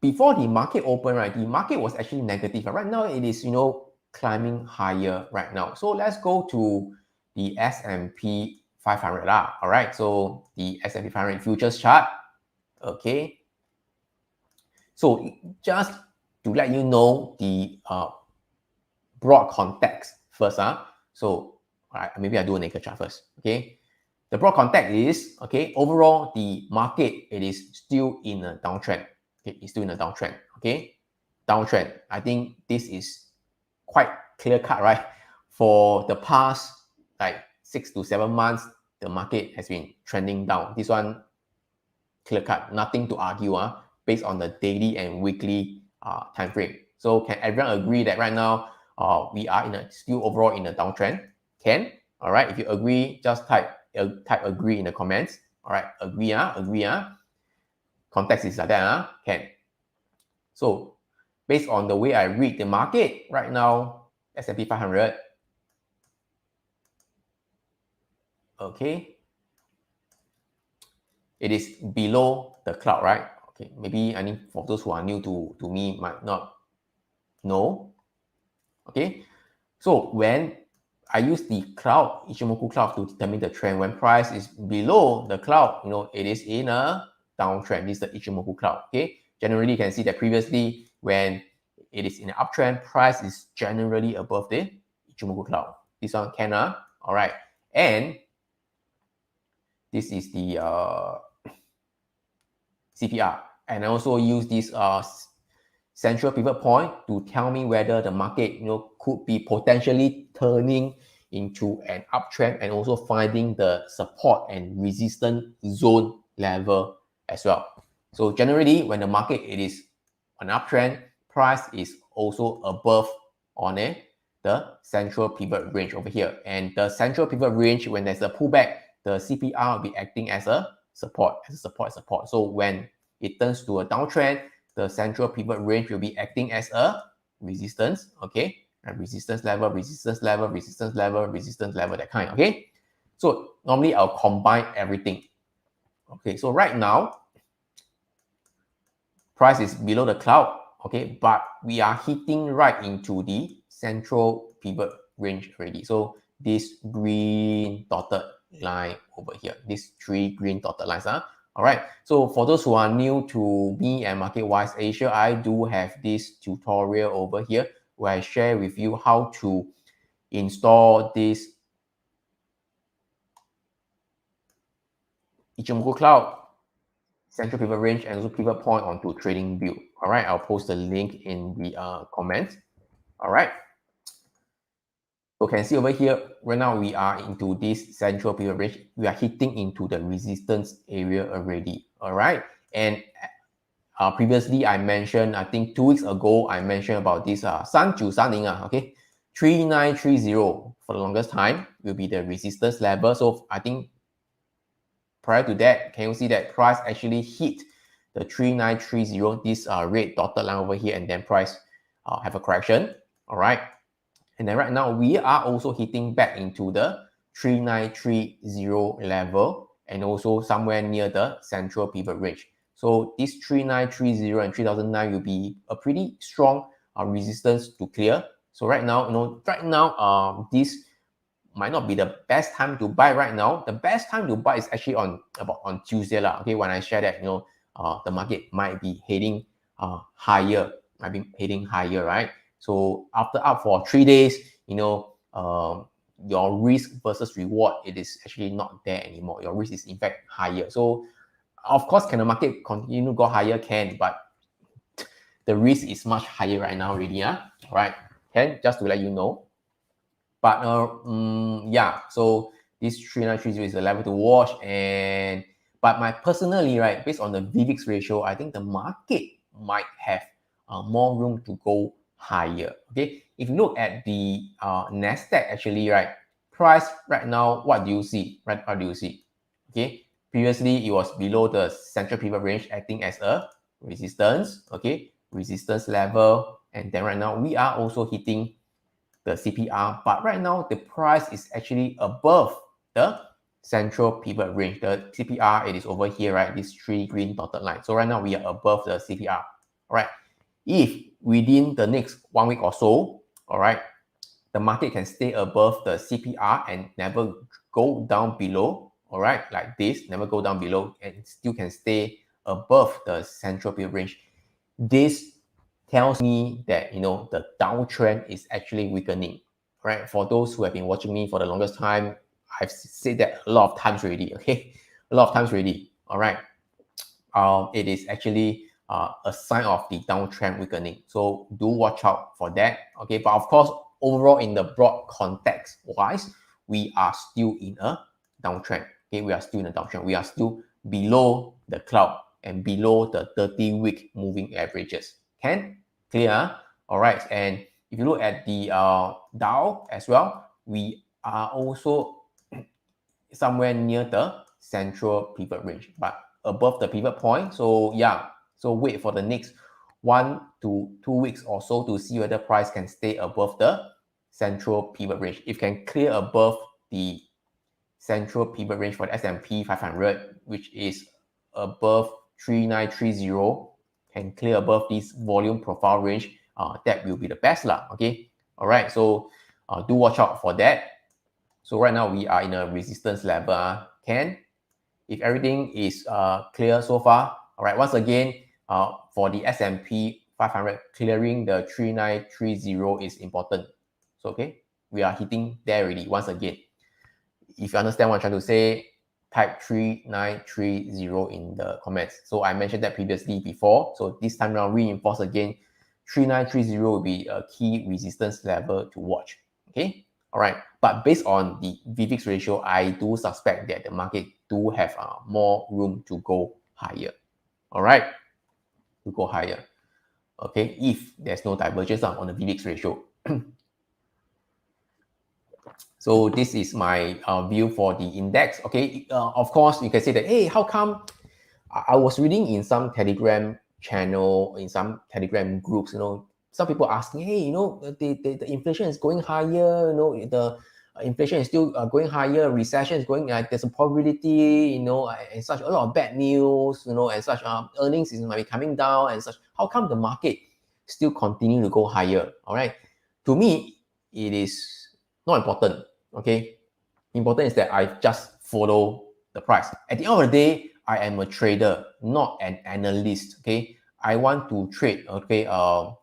before the market open, right, the market was actually negative. Right now, it is climbing higher right now. So let's go to the S&P 500. All right. So the S&P 500 futures chart. Okay. So just to let you know the broad context first. So maybe I do a naked chart first. Okay. The broad context is, okay, overall, the market, it is still in a downtrend. Okay, it's still in a downtrend. Okay, downtrend. I think this is quite clear cut, right? For the past 6 to 7 months, the market has been trending down. This one, clear cut, nothing to argue based on the daily and weekly time frame. So can everyone agree that right now we are still overall in a downtrend? All right. If you agree, just type agree in the comments. All right, agree. Context is like that. So based on the way I read the market right now, S&P 500. Okay. It is below the cloud, right? Okay. Maybe for those who are new to me might not know. Okay. So when I use the cloud, Ichimoku cloud, to determine the trend, when price is below the cloud, it is in a downtrend. This is the Ichimoku cloud. Okay. Generally, you can see that previously when it is in an uptrend, price is generally above the Ichimoku cloud. This one can, all right. And this is the CPR. And I also use this central pivot point to tell me whether the market, could be potentially turning into an uptrend and also finding the support and resistance zone level as well. So generally, when the market it is an uptrend, price is also above on the central pivot range over here. And the central pivot range, when there's a pullback, the CPR will be acting as a support. So when it turns to a downtrend, the central pivot range will be acting as a resistance, okay? And resistance level, that kind, okay? So normally I'll combine everything. Okay, so right now, price is below the cloud, okay? But we are hitting right into the central pivot range already. So this green dotted line over here, these 3 green dotted lines, all All right, so for those who are new to me and MarketWise Asia, I do have this tutorial over here where I share with you how to install this Ichimoku Cloud central pivot range and also pivot point onto TradingView. All right, I'll post the link in the comments. All right. So you can see over here, right now we are into this central pivot range. We are hitting into the resistance area already. All right. And previously I mentioned, I think 2 weeks ago, I mentioned about this 3930 okay. 3930 for the longest time will be the resistance level. So I think prior to that, can you see that price actually hit the 3930, this red dotted line over here, and then price have a correction. All right. And then right now we are also hitting back into the 3930 level and also somewhere near the central pivot range. So this 3930 and 3009 will be a pretty strong resistance to clear. So right now, this might not be the best time to buy right now. The best time to buy is actually on Tuesday lah. Okay, when I share that the market might be heading higher, right? So after up for 3 days, your risk versus reward, it is actually not there anymore. Your risk is in fact higher. So of course, can the market continue to go higher? Can, but the risk is much higher right now already. All right, can, just to let you know. But yeah, so this 3930 is a level to watch. But my personally, right, based on the VVIX ratio, I think the market might have more room to go higher. Okay, if you look at the Nasdaq, actually, right, price right now, what do you see? Right, what do you see? Okay, previously it was below the central pivot range, acting as a resistance. Okay, resistance level, and then right now we are also hitting the CPR, but right now the price is actually above the central pivot range. The CPR, it is over here, right? These 3 green dotted lines. So right now we are above the CPR. All right. If within the next 1 week or so, all right, the market can stay above the CPR and never go down below, all right, like this, never go down below, and still can stay above the central pivot range. This tells me that the downtrend is actually weakening, right? For those who have been watching me for the longest time, I've said that a lot of times already. Okay, a lot of times already. All right, it is actually a sign of the downtrend weakening. So do watch out for that. Okay, but of course, overall in the broad context wise, we are still in a downtrend. Okay, we are still in a downtrend. We are still below the cloud and below the 30-week moving averages. Can clear? All right. And if you look at the Dow as well, we are also somewhere near the central pivot range, but above the pivot point. So yeah, so wait for the next 1 to 2 weeks or so to see whether price can stay above the central pivot range. If can clear above the central pivot range for the S&P 500, which is above 3930, can clear above this volume profile range, that will be the best lah. Okay, all right, so do watch out for that. So right now we are in a resistance level. If everything is clear so far, all right, once again, for the S&P 500, clearing the 3930 is important. So okay, we are hitting there already once again. If you understand what I'm trying to say, type 3930 in the comments. So I mentioned that previously before. So this time around, reinforce again, 3930 will be a key resistance level to watch. Okay, all right. But based on the VVIX ratio, I do suspect that the market do have more room to go higher. All right, to go higher. Okay, if there's no divergence on the VVIX ratio. So this is my view for the index. Okay, of course, you can say that, hey, how come? I was reading in some Telegram channel, in some Telegram groups, some people asking, hey, the inflation is going higher, the inflation is still going higher, recession is going, there's a probability, and such, a lot of bad news, and such, earnings might be coming down and such. How come the market still continue to go higher? All right, to me, it is not important. Okay, important is that I just follow the price. At the end of the day, I am a trader, not an analyst. Okay, I want to trade. Okay, to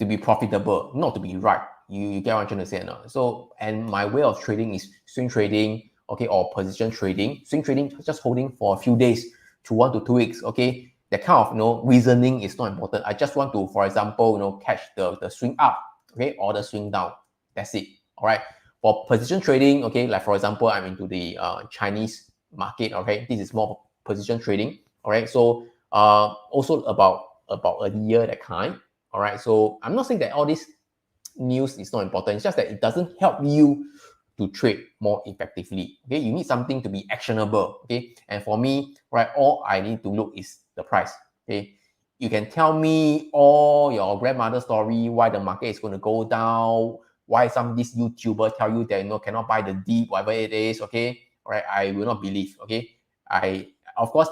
be profitable, not to be right. You get what I'm trying to say now. So, and my way of trading is swing trading, okay, or position trading. Swing trading, just holding for a few days to 1 to 2 weeks, okay. That kind of reasoning is not important. I just want to, for example, catch the swing up, okay, or the swing down. That's it. All right. For position trading, okay, like for example, I'm into the Chinese market. Okay, this is more position trading. All right. So also about a year that kind. All right. So I'm not saying that all this news is not important. It's just that it doesn't help you to trade more effectively. Okay. You need something to be actionable. Okay. And for me, right, all I need to look is the price. Okay. You can tell me all your grandmother's story, why the market is going to go down, why some of these YouTubers tell you that cannot buy the dip, whatever it is. Okay. All right. I will not believe. Okay. Of course,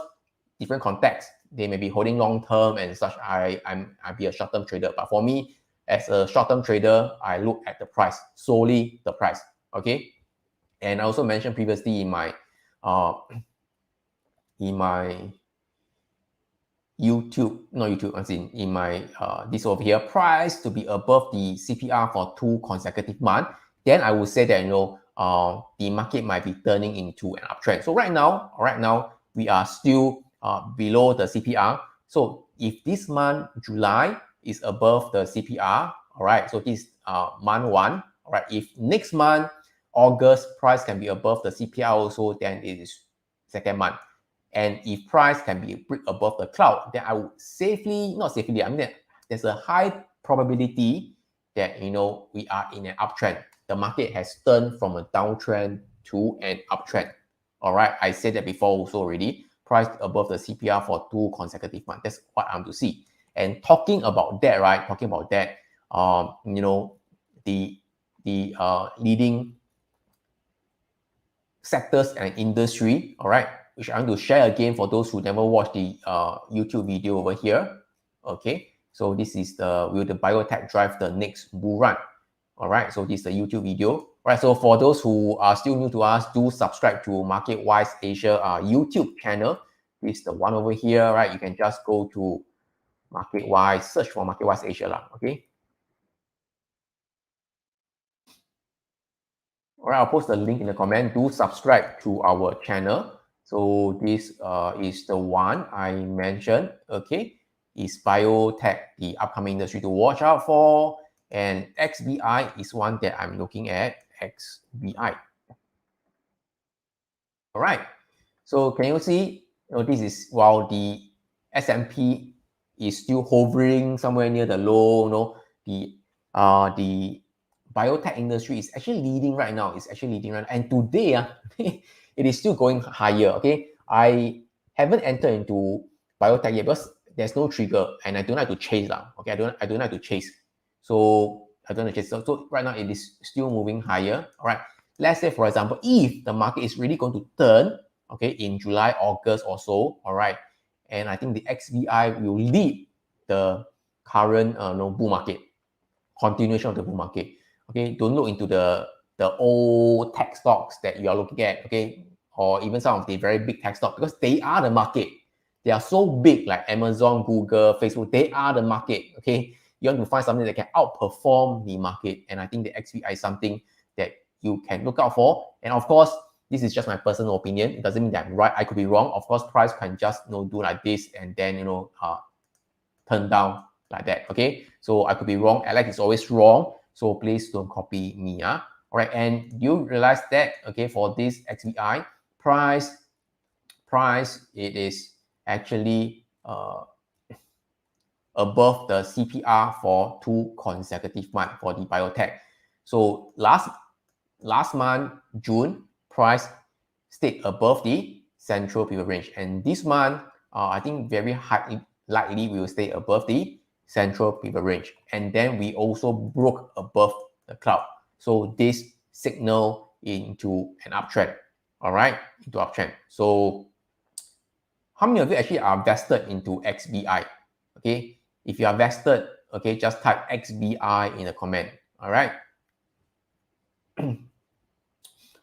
different context. They may be holding long term and such. I'll be a short term trader. But for me, as a short term trader, I look at the price, solely the price. Okay. And I also mentioned previously in my uh, YouTube, not YouTube, as in my this over here, price to be above the CPR for 2 consecutive months, then I would say that the market might be turning into an uptrend. So right now we are still below the CPR. So if this month July is above the CPR, all right. So this month 1, all right. If next month August price can be above the CPR also, then it is second month. And if price can be a brick above the cloud, then I would not safely, I mean, there's a high probability that, we are in an uptrend. The market has turned from a downtrend to an uptrend. All right. I said that before also already. Price above the CPR for 2 consecutive months. That's what I'm to see. And talking about that, right? The leading sectors and industry, all right, which I'm going to share again for those who never watched the YouTube video over here. Okay, so this is will the biotech drive the next bull run? All right, so this is the YouTube video. All right, so for those who are still new to us, do subscribe to MarketWise Asia YouTube channel. This is the one over here, right? You can just go to MarketWise, search for MarketWise Asia lah, okay? All right, I'll post the link in the comment. Do subscribe to our channel. So this is the one I mentioned, okay? Is biotech the upcoming industry to watch out for? And XBI is one that I'm looking at, XBI. All right, so can you see, this is while the S&P is still hovering somewhere near the low, the biotech industry is actually leading right now. And today, it is still going higher. Okay, I haven't entered into biotech yet because there's no trigger, and I don't like to chase lah. Okay, I don't like to chase. So I don't like to chase. So right now it is still moving higher. All right. Let's say, for example, if the market is really going to turn, okay, in July, August or so, all right, and I think the XBI will lead the current bull market, continuation of the bull market. Okay, don't look into the old tech stocks that you are looking at, okay, or even some of the very big tech stocks, because they are the market. They are so big, like Amazon, Google, Facebook. They are the market. Okay, you want to find something that can outperform the market, and I think the XBI is something that you can look out for. And of course, this is just my personal opinion. It doesn't mean that I'm right. I could be wrong. Of course, price can just do like this and then turn down like that. Okay, so I could be wrong. Alex is always wrong, so please don't copy me. All right, and you realize that, okay, for this XBI price, it is actually above the CPR for 2 consecutive months for the biotech. So last month, June, price stayed above the central pivot range. And this month, I think very highly likely we will stay above the central pivot range. And then we also broke above the cloud. So this signal into an uptrend. All right, into uptrend. So how many of you actually are vested into XBI? Okay, if you are vested, okay, just type XBI in the comment. All right.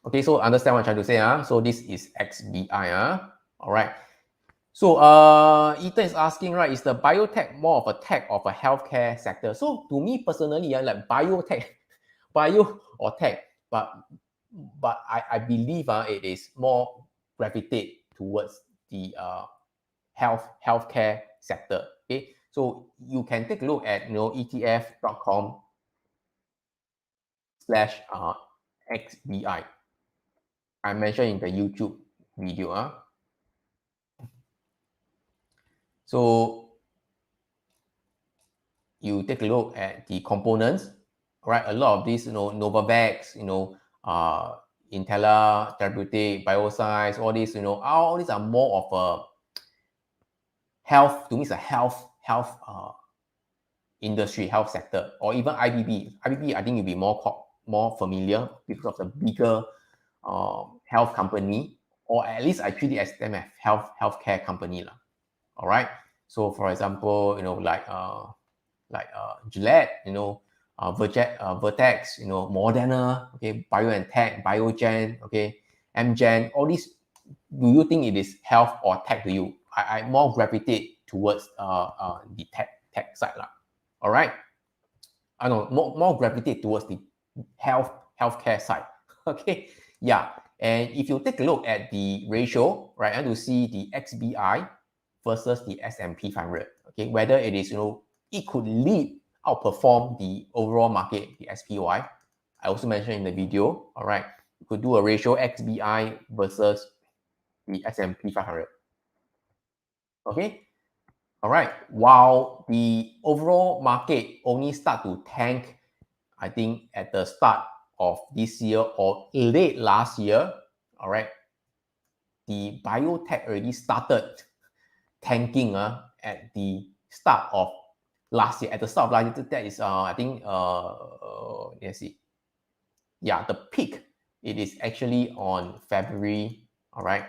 Okay, so understand what I'm trying to say. So this is XBI. All right. So Ethan is asking, right, is the biotech more of a tech of a healthcare sector? So to me personally, like biotech, bio or tech, but I believe it is more gravitate towards the healthcare sector. Okay, so you can take a look at etf.com/XBI. I mentioned in the YouTube video. So you take a look at the components, right? A lot of these, Novavax, Intella, Therapeutic, Bioscience, all these, all these are more of a health. To me, it's a health industry, health sector, or even IBB. IBB, I think you'll be more familiar because of the bigger health company, or at least I treat it as them as healthcare company lah. All right. So for example, like Gillette, Vertex, Moderna, okay, BioNTech, Biogen, okay, Amgen, all these. Do you think it is health or tech to you? I more gravitate towards the tech side lah. All right. I know more gravitate towards the healthcare side. Okay. Yeah. And if you take a look at the ratio, right, and to see the XBI versus the S&P 500, okay, whether it is, it could outperform the overall market, the SPY. I also mentioned in the video, all right, you could do a ratio XBI versus the S&P 500. Okay. All right. While the overall market only start to tank, I think at the start of this year or late last year, all right, the biotech already started tanking at the start of last year. At the start of last year, that is, I think, let's see. Yeah, the peak, it is actually on February, all right,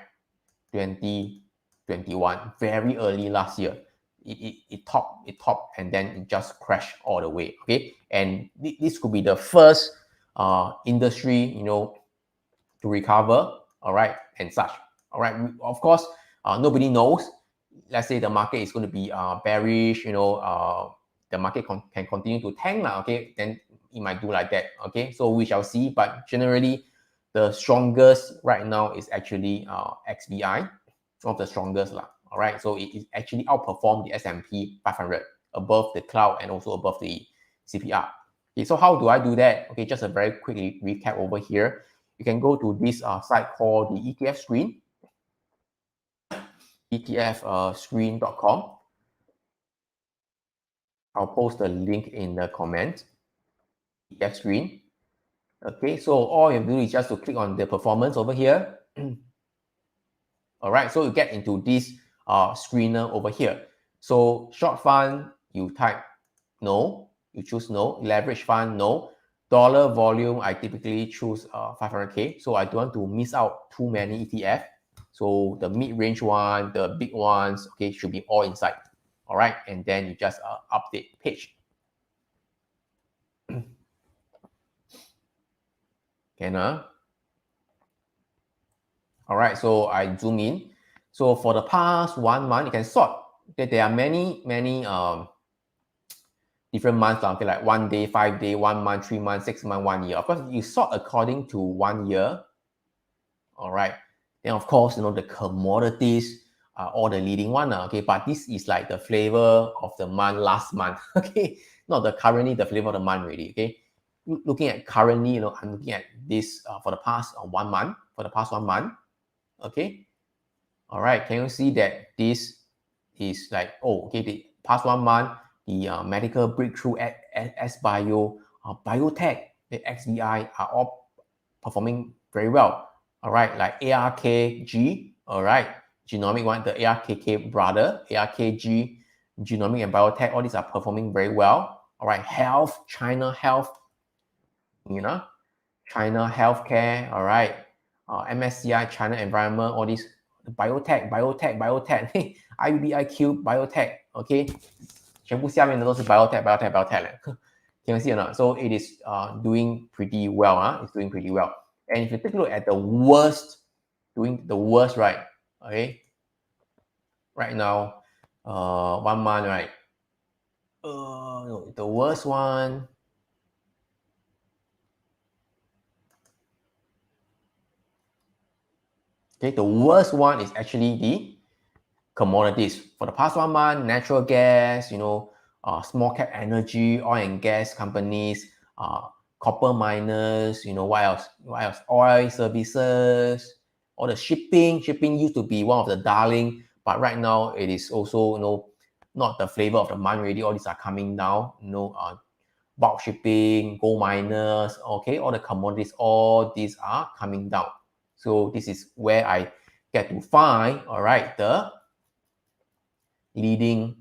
2021, very early last year. It topped, and then it just crashed all the way. Okay, and this could be the first industry, to recover. All right, and such. All right, of course, nobody knows. Let's say the market is going to be bearish. The market can continue to tank now. Okay, then it might do like that. Okay, so we shall see. But generally, the strongest right now is actually XBI, one of the strongest lah. All right, so it actually outperformed the S&P 500 above the cloud and also above the CPR. Okay, so how do I do that? Okay, just a very quick recap over here. You can go to this site called the ETF screen, etfscreen.com. I'll post the link in the comment. ETF screen. Okay, so all you have to do is just to click on the performance over here. All right, so you get into this screener over here. So short fund, you type no, you choose no. Leverage fund, no. Dollar volume, I typically choose 500K. So I don't want to miss out too many ETF. So the mid-range one, the big ones, okay, should be all inside. All right, and then you just update page. Can all right, so I zoom in. So for the past 1 month, you can sort. Okay, there are many different months, okay, like 1 day, 5 day, 1 month, 3 months, 6 months, 1 year. Of course, you sort according to 1 year. All right. Then of course, the commodities are all the leading one. Okay, but this is like the flavor of the month last month. Okay, not the currently the flavor of the month really. Okay, looking at currently, I'm looking at this for the past 1 month. For the past 1 month. Okay. All right. Can you see that this is like, okay, the past 1 month, the medical breakthrough at S-Bio, biotech, the XBI are all performing very well. All right, like ARKG, all right, genomic one, the ARKK brother, ARKG, genomic and biotech, all these are performing very well. All right, health, China health, China healthcare, all right, MSCI, China environment, all these biotech, IBIQ, biotech, okay, 全部下面的都是 biotech 了，can you see or not? So it is doing pretty well. It's doing pretty well. And if you take a look at the worst, doing the worst, right? Okay, right now, 1 month, right? No, the worst one. Okay, the worst one is actually the commodities. For the past 1 month, natural gas, small cap energy, oil and gas companies, copper miners, what else? What else? Oil services, all the shipping. Shipping used to be one of the darling, but right now it is also, not the flavor of the month already. All these are coming down, bulk shipping, gold miners, okay, all the commodities, all these are coming down. So this is where I get to find, all right, the leading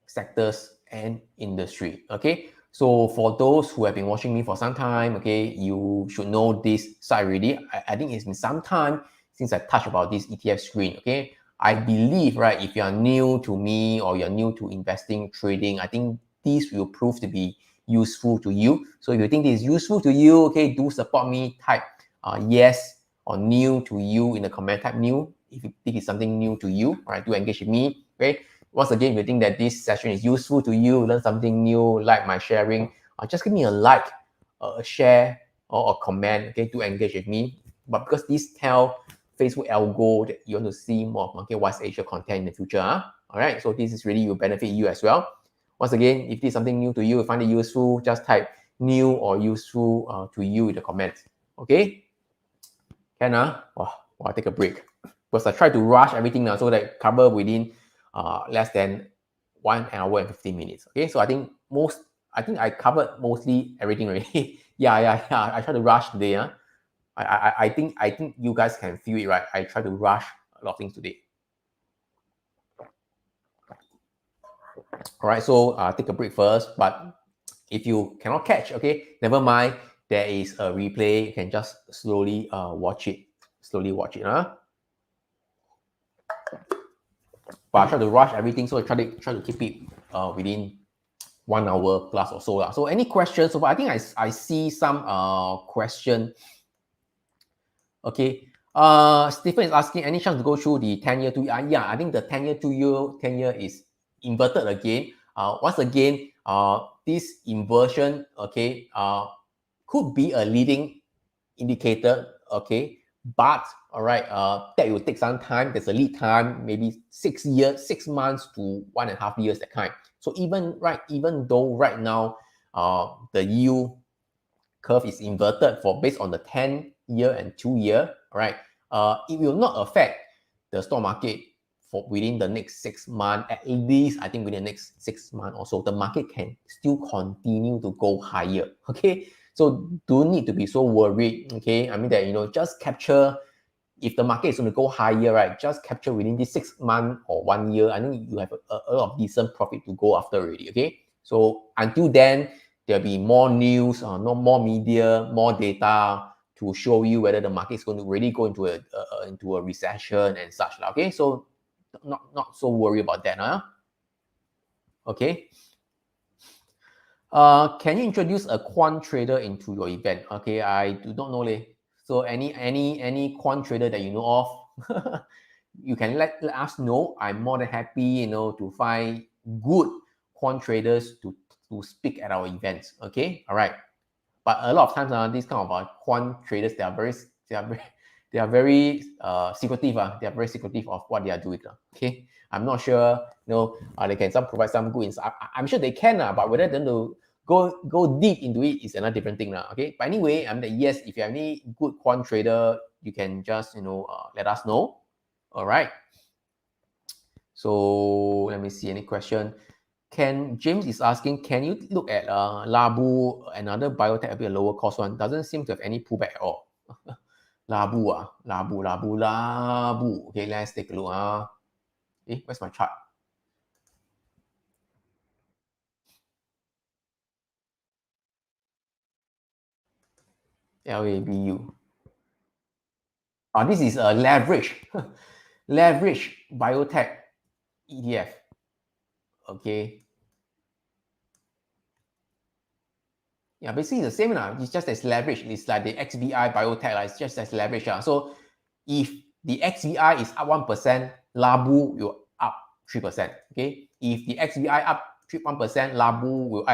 sectors and industry. Okay, so for those who have been watching me for some time, okay, you should know this side already. I think it's been some time since I touched about this ETF screen. Okay, I believe, right, if you are new to me or you're new to investing, trading, I think this will prove to be useful to you. So if you think this is useful to you, okay, do support me. Type yes or new to you in the comment. Type new if you think it's something new to you. All right, do engage with me. Okay, once again, if you think that this session is useful to you, learn something new, like my sharing, just give me a like, a share, or a comment, okay, to engage with me. But because this tell Facebook algo that you want to see more of Market Wise Asia content in the future, all right, so this is really will benefit you as well. Once again, if this is something new to you, find it useful, just type new or useful to you in the comments, okay? Can I'll take a break because I try to rush everything now so that cover within less than 1 hour and 15 minutes. Okay, so I think I covered mostly everything already. yeah. I try to rush today. I think you guys can feel it, right? I try to rush a lot of things today. All right, so take a break first. But if you cannot catch, okay, never mind. There is a replay. You can just slowly watch it. Slowly watch it. But I try to rush everything, so I try to keep it within 1 hour plus or so. So any questions? So I think I see some question. Okay. Stephen is asking, any chance to go through the 10-year, 2-year? Yeah, I think the 10-year, 2-year, 10-year is inverted again. Once again, this inversion, okay, could be a leading indicator, okay, but all right, that will take some time. There's a lead time, maybe 6 years, 6 months to 1.5 years, that kind. So even though right now, the yield curve is inverted for based on the 10-year and 2-year, all right, it will not affect the stock market for within the next 6 months. At least I think within the next 6 months or so, the market can still continue to go higher. Okay, so don't need to be so worried. Okay, I mean that just capture. If the market is going to go higher, right, just capture within this 6 months or 1 year. I think you have a lot of decent profit to go after already. Okay, so until then, there'll be more news, no more media, more data to show you whether the market is going to really go into a recession and such. Okay, so not so worried about that. Okay. Can you introduce a quant trader into your event? Okay, I do not know. So any quant trader that you know of, you can let us know. I'm more than happy, to find good quant traders to speak at our events. Okay, all right. But a lot of times, these kind of quant traders, they are very secretive. They are very secretive of what they are doing. Okay, I'm not sure. They can provide some good insight. I'm sure they can, but whether they to go deep into it is another different thing. Okay, but anyway, yes, if you have any good quant trader, you can just let us know. All right. So let me see any question. James is asking, can you look at Labu, another biotech, a bit lower cost one? Doesn't seem to have any pullback at all. Labu. Okay, let's take a look. Where's my chart? LABU. This is a leverage biotech ETF. Okay. Yeah, basically the same. It's just as leverage. It's like the XBI biotech. It's just as leverage. So if the XBI is up 1%, Labu will up 3%. Okay. If the XBI up 1%, Labu will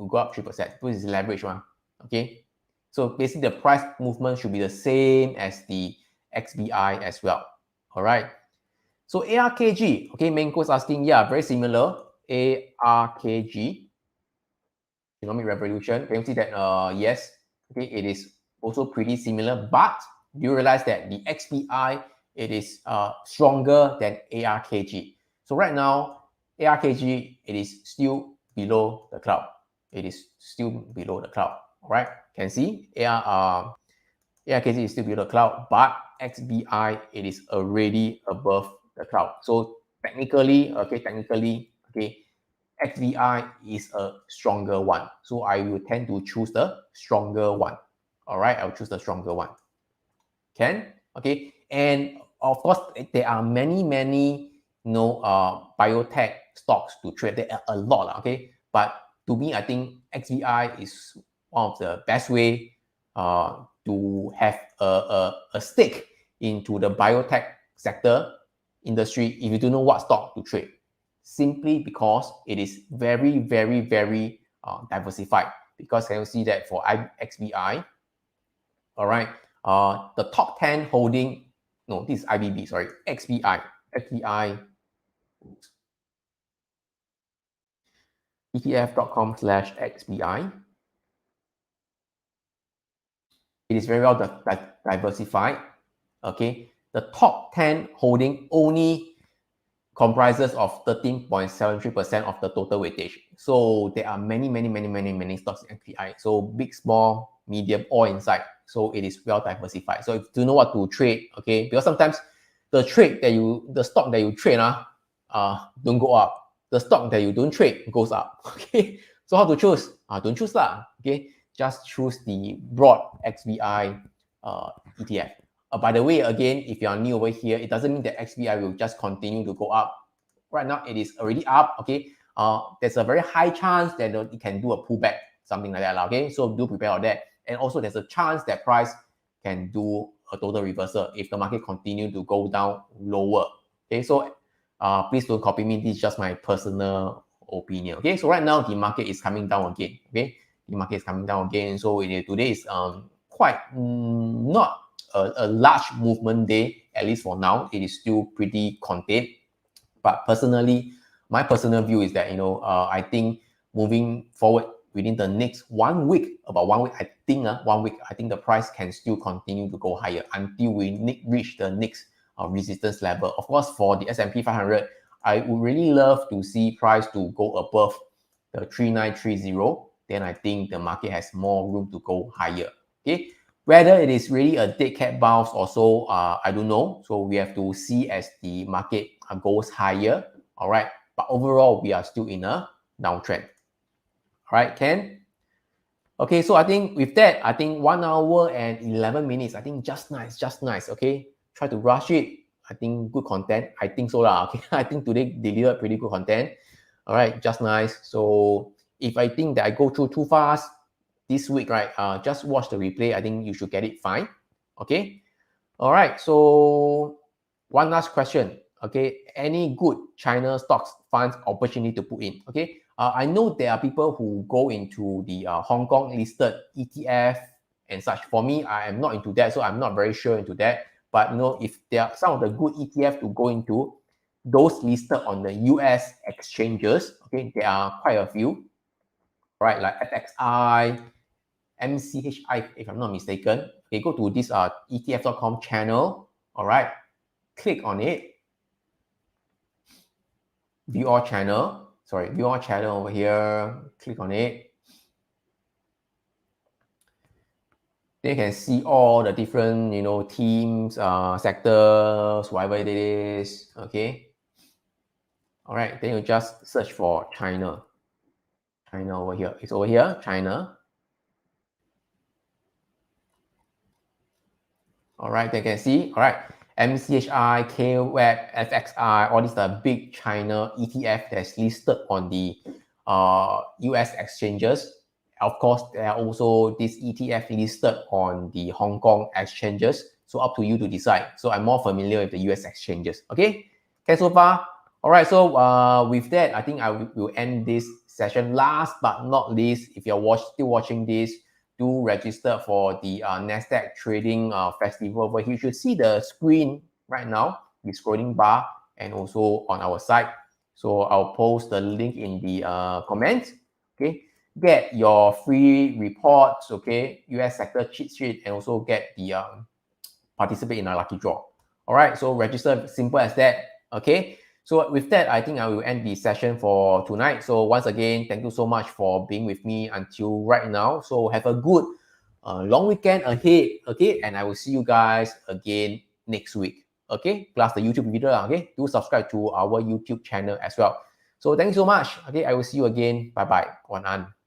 go up 3%. This is leverage one. Okay. So basically the price movement should be the same as the XBI as well. All right. So ARKG, okay, Mango is asking, yeah, very similar. ARKG, economic revolution. Can you see that? Yes, okay, it is also pretty similar, but you realize that the XPI, it is stronger than ARKG. So right now, ARKG, it is still below the cloud. It is still below the cloud. All right, can see ARKG is still below the cloud, but XBI, it is already above the cloud. So technically, okay, XBI is a stronger one. So I will tend to choose the stronger one. All right, I'll choose the stronger one. Can? Okay. And of course, there are many, biotech stocks to trade. There are a lot, okay? But to me, I think XBI is one of the best way to have a stake into the biotech sector industry if you don't know what stock to trade. Simply because it is very, very diversified. Because can you see that for XBI, all right, the top 10 holding, no, this is IBB, sorry, XBI, ETF.com/XBI. It is very well diversified. Okay, the top 10 holding only comprises of 13.73% of the total weightage. So there are many stocks in XBI. So big, small, medium, all inside. So it is well diversified. So if you know what to trade, okay, because sometimes the stock that you trade don't go up. The stock that you don't trade goes up. Okay. So how to choose? Don't choose lah. Okay. Just choose the broad XBI ETF. By the way, again, if you are new over here, it doesn't mean that XBI will just continue to go up. Right now, it is already up. Okay. There's a very high chance that it can do a pullback, something like that. Okay. So do prepare for that. And also there's a chance that price can do a total reversal if the market continue to go down lower. Okay. So please don't copy me. This is just my personal opinion. Okay. So right now the market is coming down again. Okay. The market is coming down again. So today is quite not a large movement day, at least for now. It is still pretty contained. But personally, my personal view is that, I think moving forward within the next 1 week, about 1 week, I think the price can still continue to go higher until we reach the next resistance level. Of course, for the S&P 500, I would really love to see price to go above the 3930. Then I think the market has more room to go higher. Okay. Whether it is really a dead cat bounce or so, I don't know. So we have to see as the market goes higher. All right. But overall, we are still in a downtrend. All right, Ken? Okay, so I think with that, 1 hour and 11 minutes. I think just nice. Okay. Try to rush it. I think good content. I think so lah. Okay. I think today delivered pretty good content. All right, just nice. So if I think that I go through too fast this week, right? Just watch the replay. I think you should get it fine. Okay. All right. So one last question. Okay. Any good China stocks funds opportunity to put in? Okay. I know there are people who go into the Hong Kong listed ETF and such. For me, I am not into that, so I'm not very sure into that. But if there are some of the good ETF to go into, those listed on the US exchanges, okay, there are quite a few, right? Like FXI, MCHI, if I'm not mistaken. Okay, go to this ETF.com channel. All right, click on it. View all channel. View all channel over here. Click on it. Then you can see all the different, teams, sectors, whatever it is. Okay. All right. Then you just search for China. China over here. It's over here, China. All right, they can see. All right, MCHI, KWEB, FXI, all these are big China ETF that's listed on the US exchanges. Of course, there are also this ETF listed on the Hong Kong exchanges. So up to you to decide. So I'm more familiar with the US exchanges. Okay, so far. All right, so with that, I think I will end this session. Last but not least, if you're still watching this, do register for the NASDAQ trading festival. But you should see the screen right now, the scrolling bar, and also on our site. So I'll post the link in the comments. Okay, get your free reports. Okay, US sector cheat sheet, and also get the participate in a lucky draw. All right, so register, simple as that. Okay, so with that, I think I will end the session for tonight. So once again, thank you so much for being with me until right now. So have a good long weekend ahead. Okay, and I will see you guys again next week. Okay, plus the YouTube video. Okay, do subscribe to our YouTube channel as well. So thank you so much. Okay, I will see you again. Bye bye. 晚安。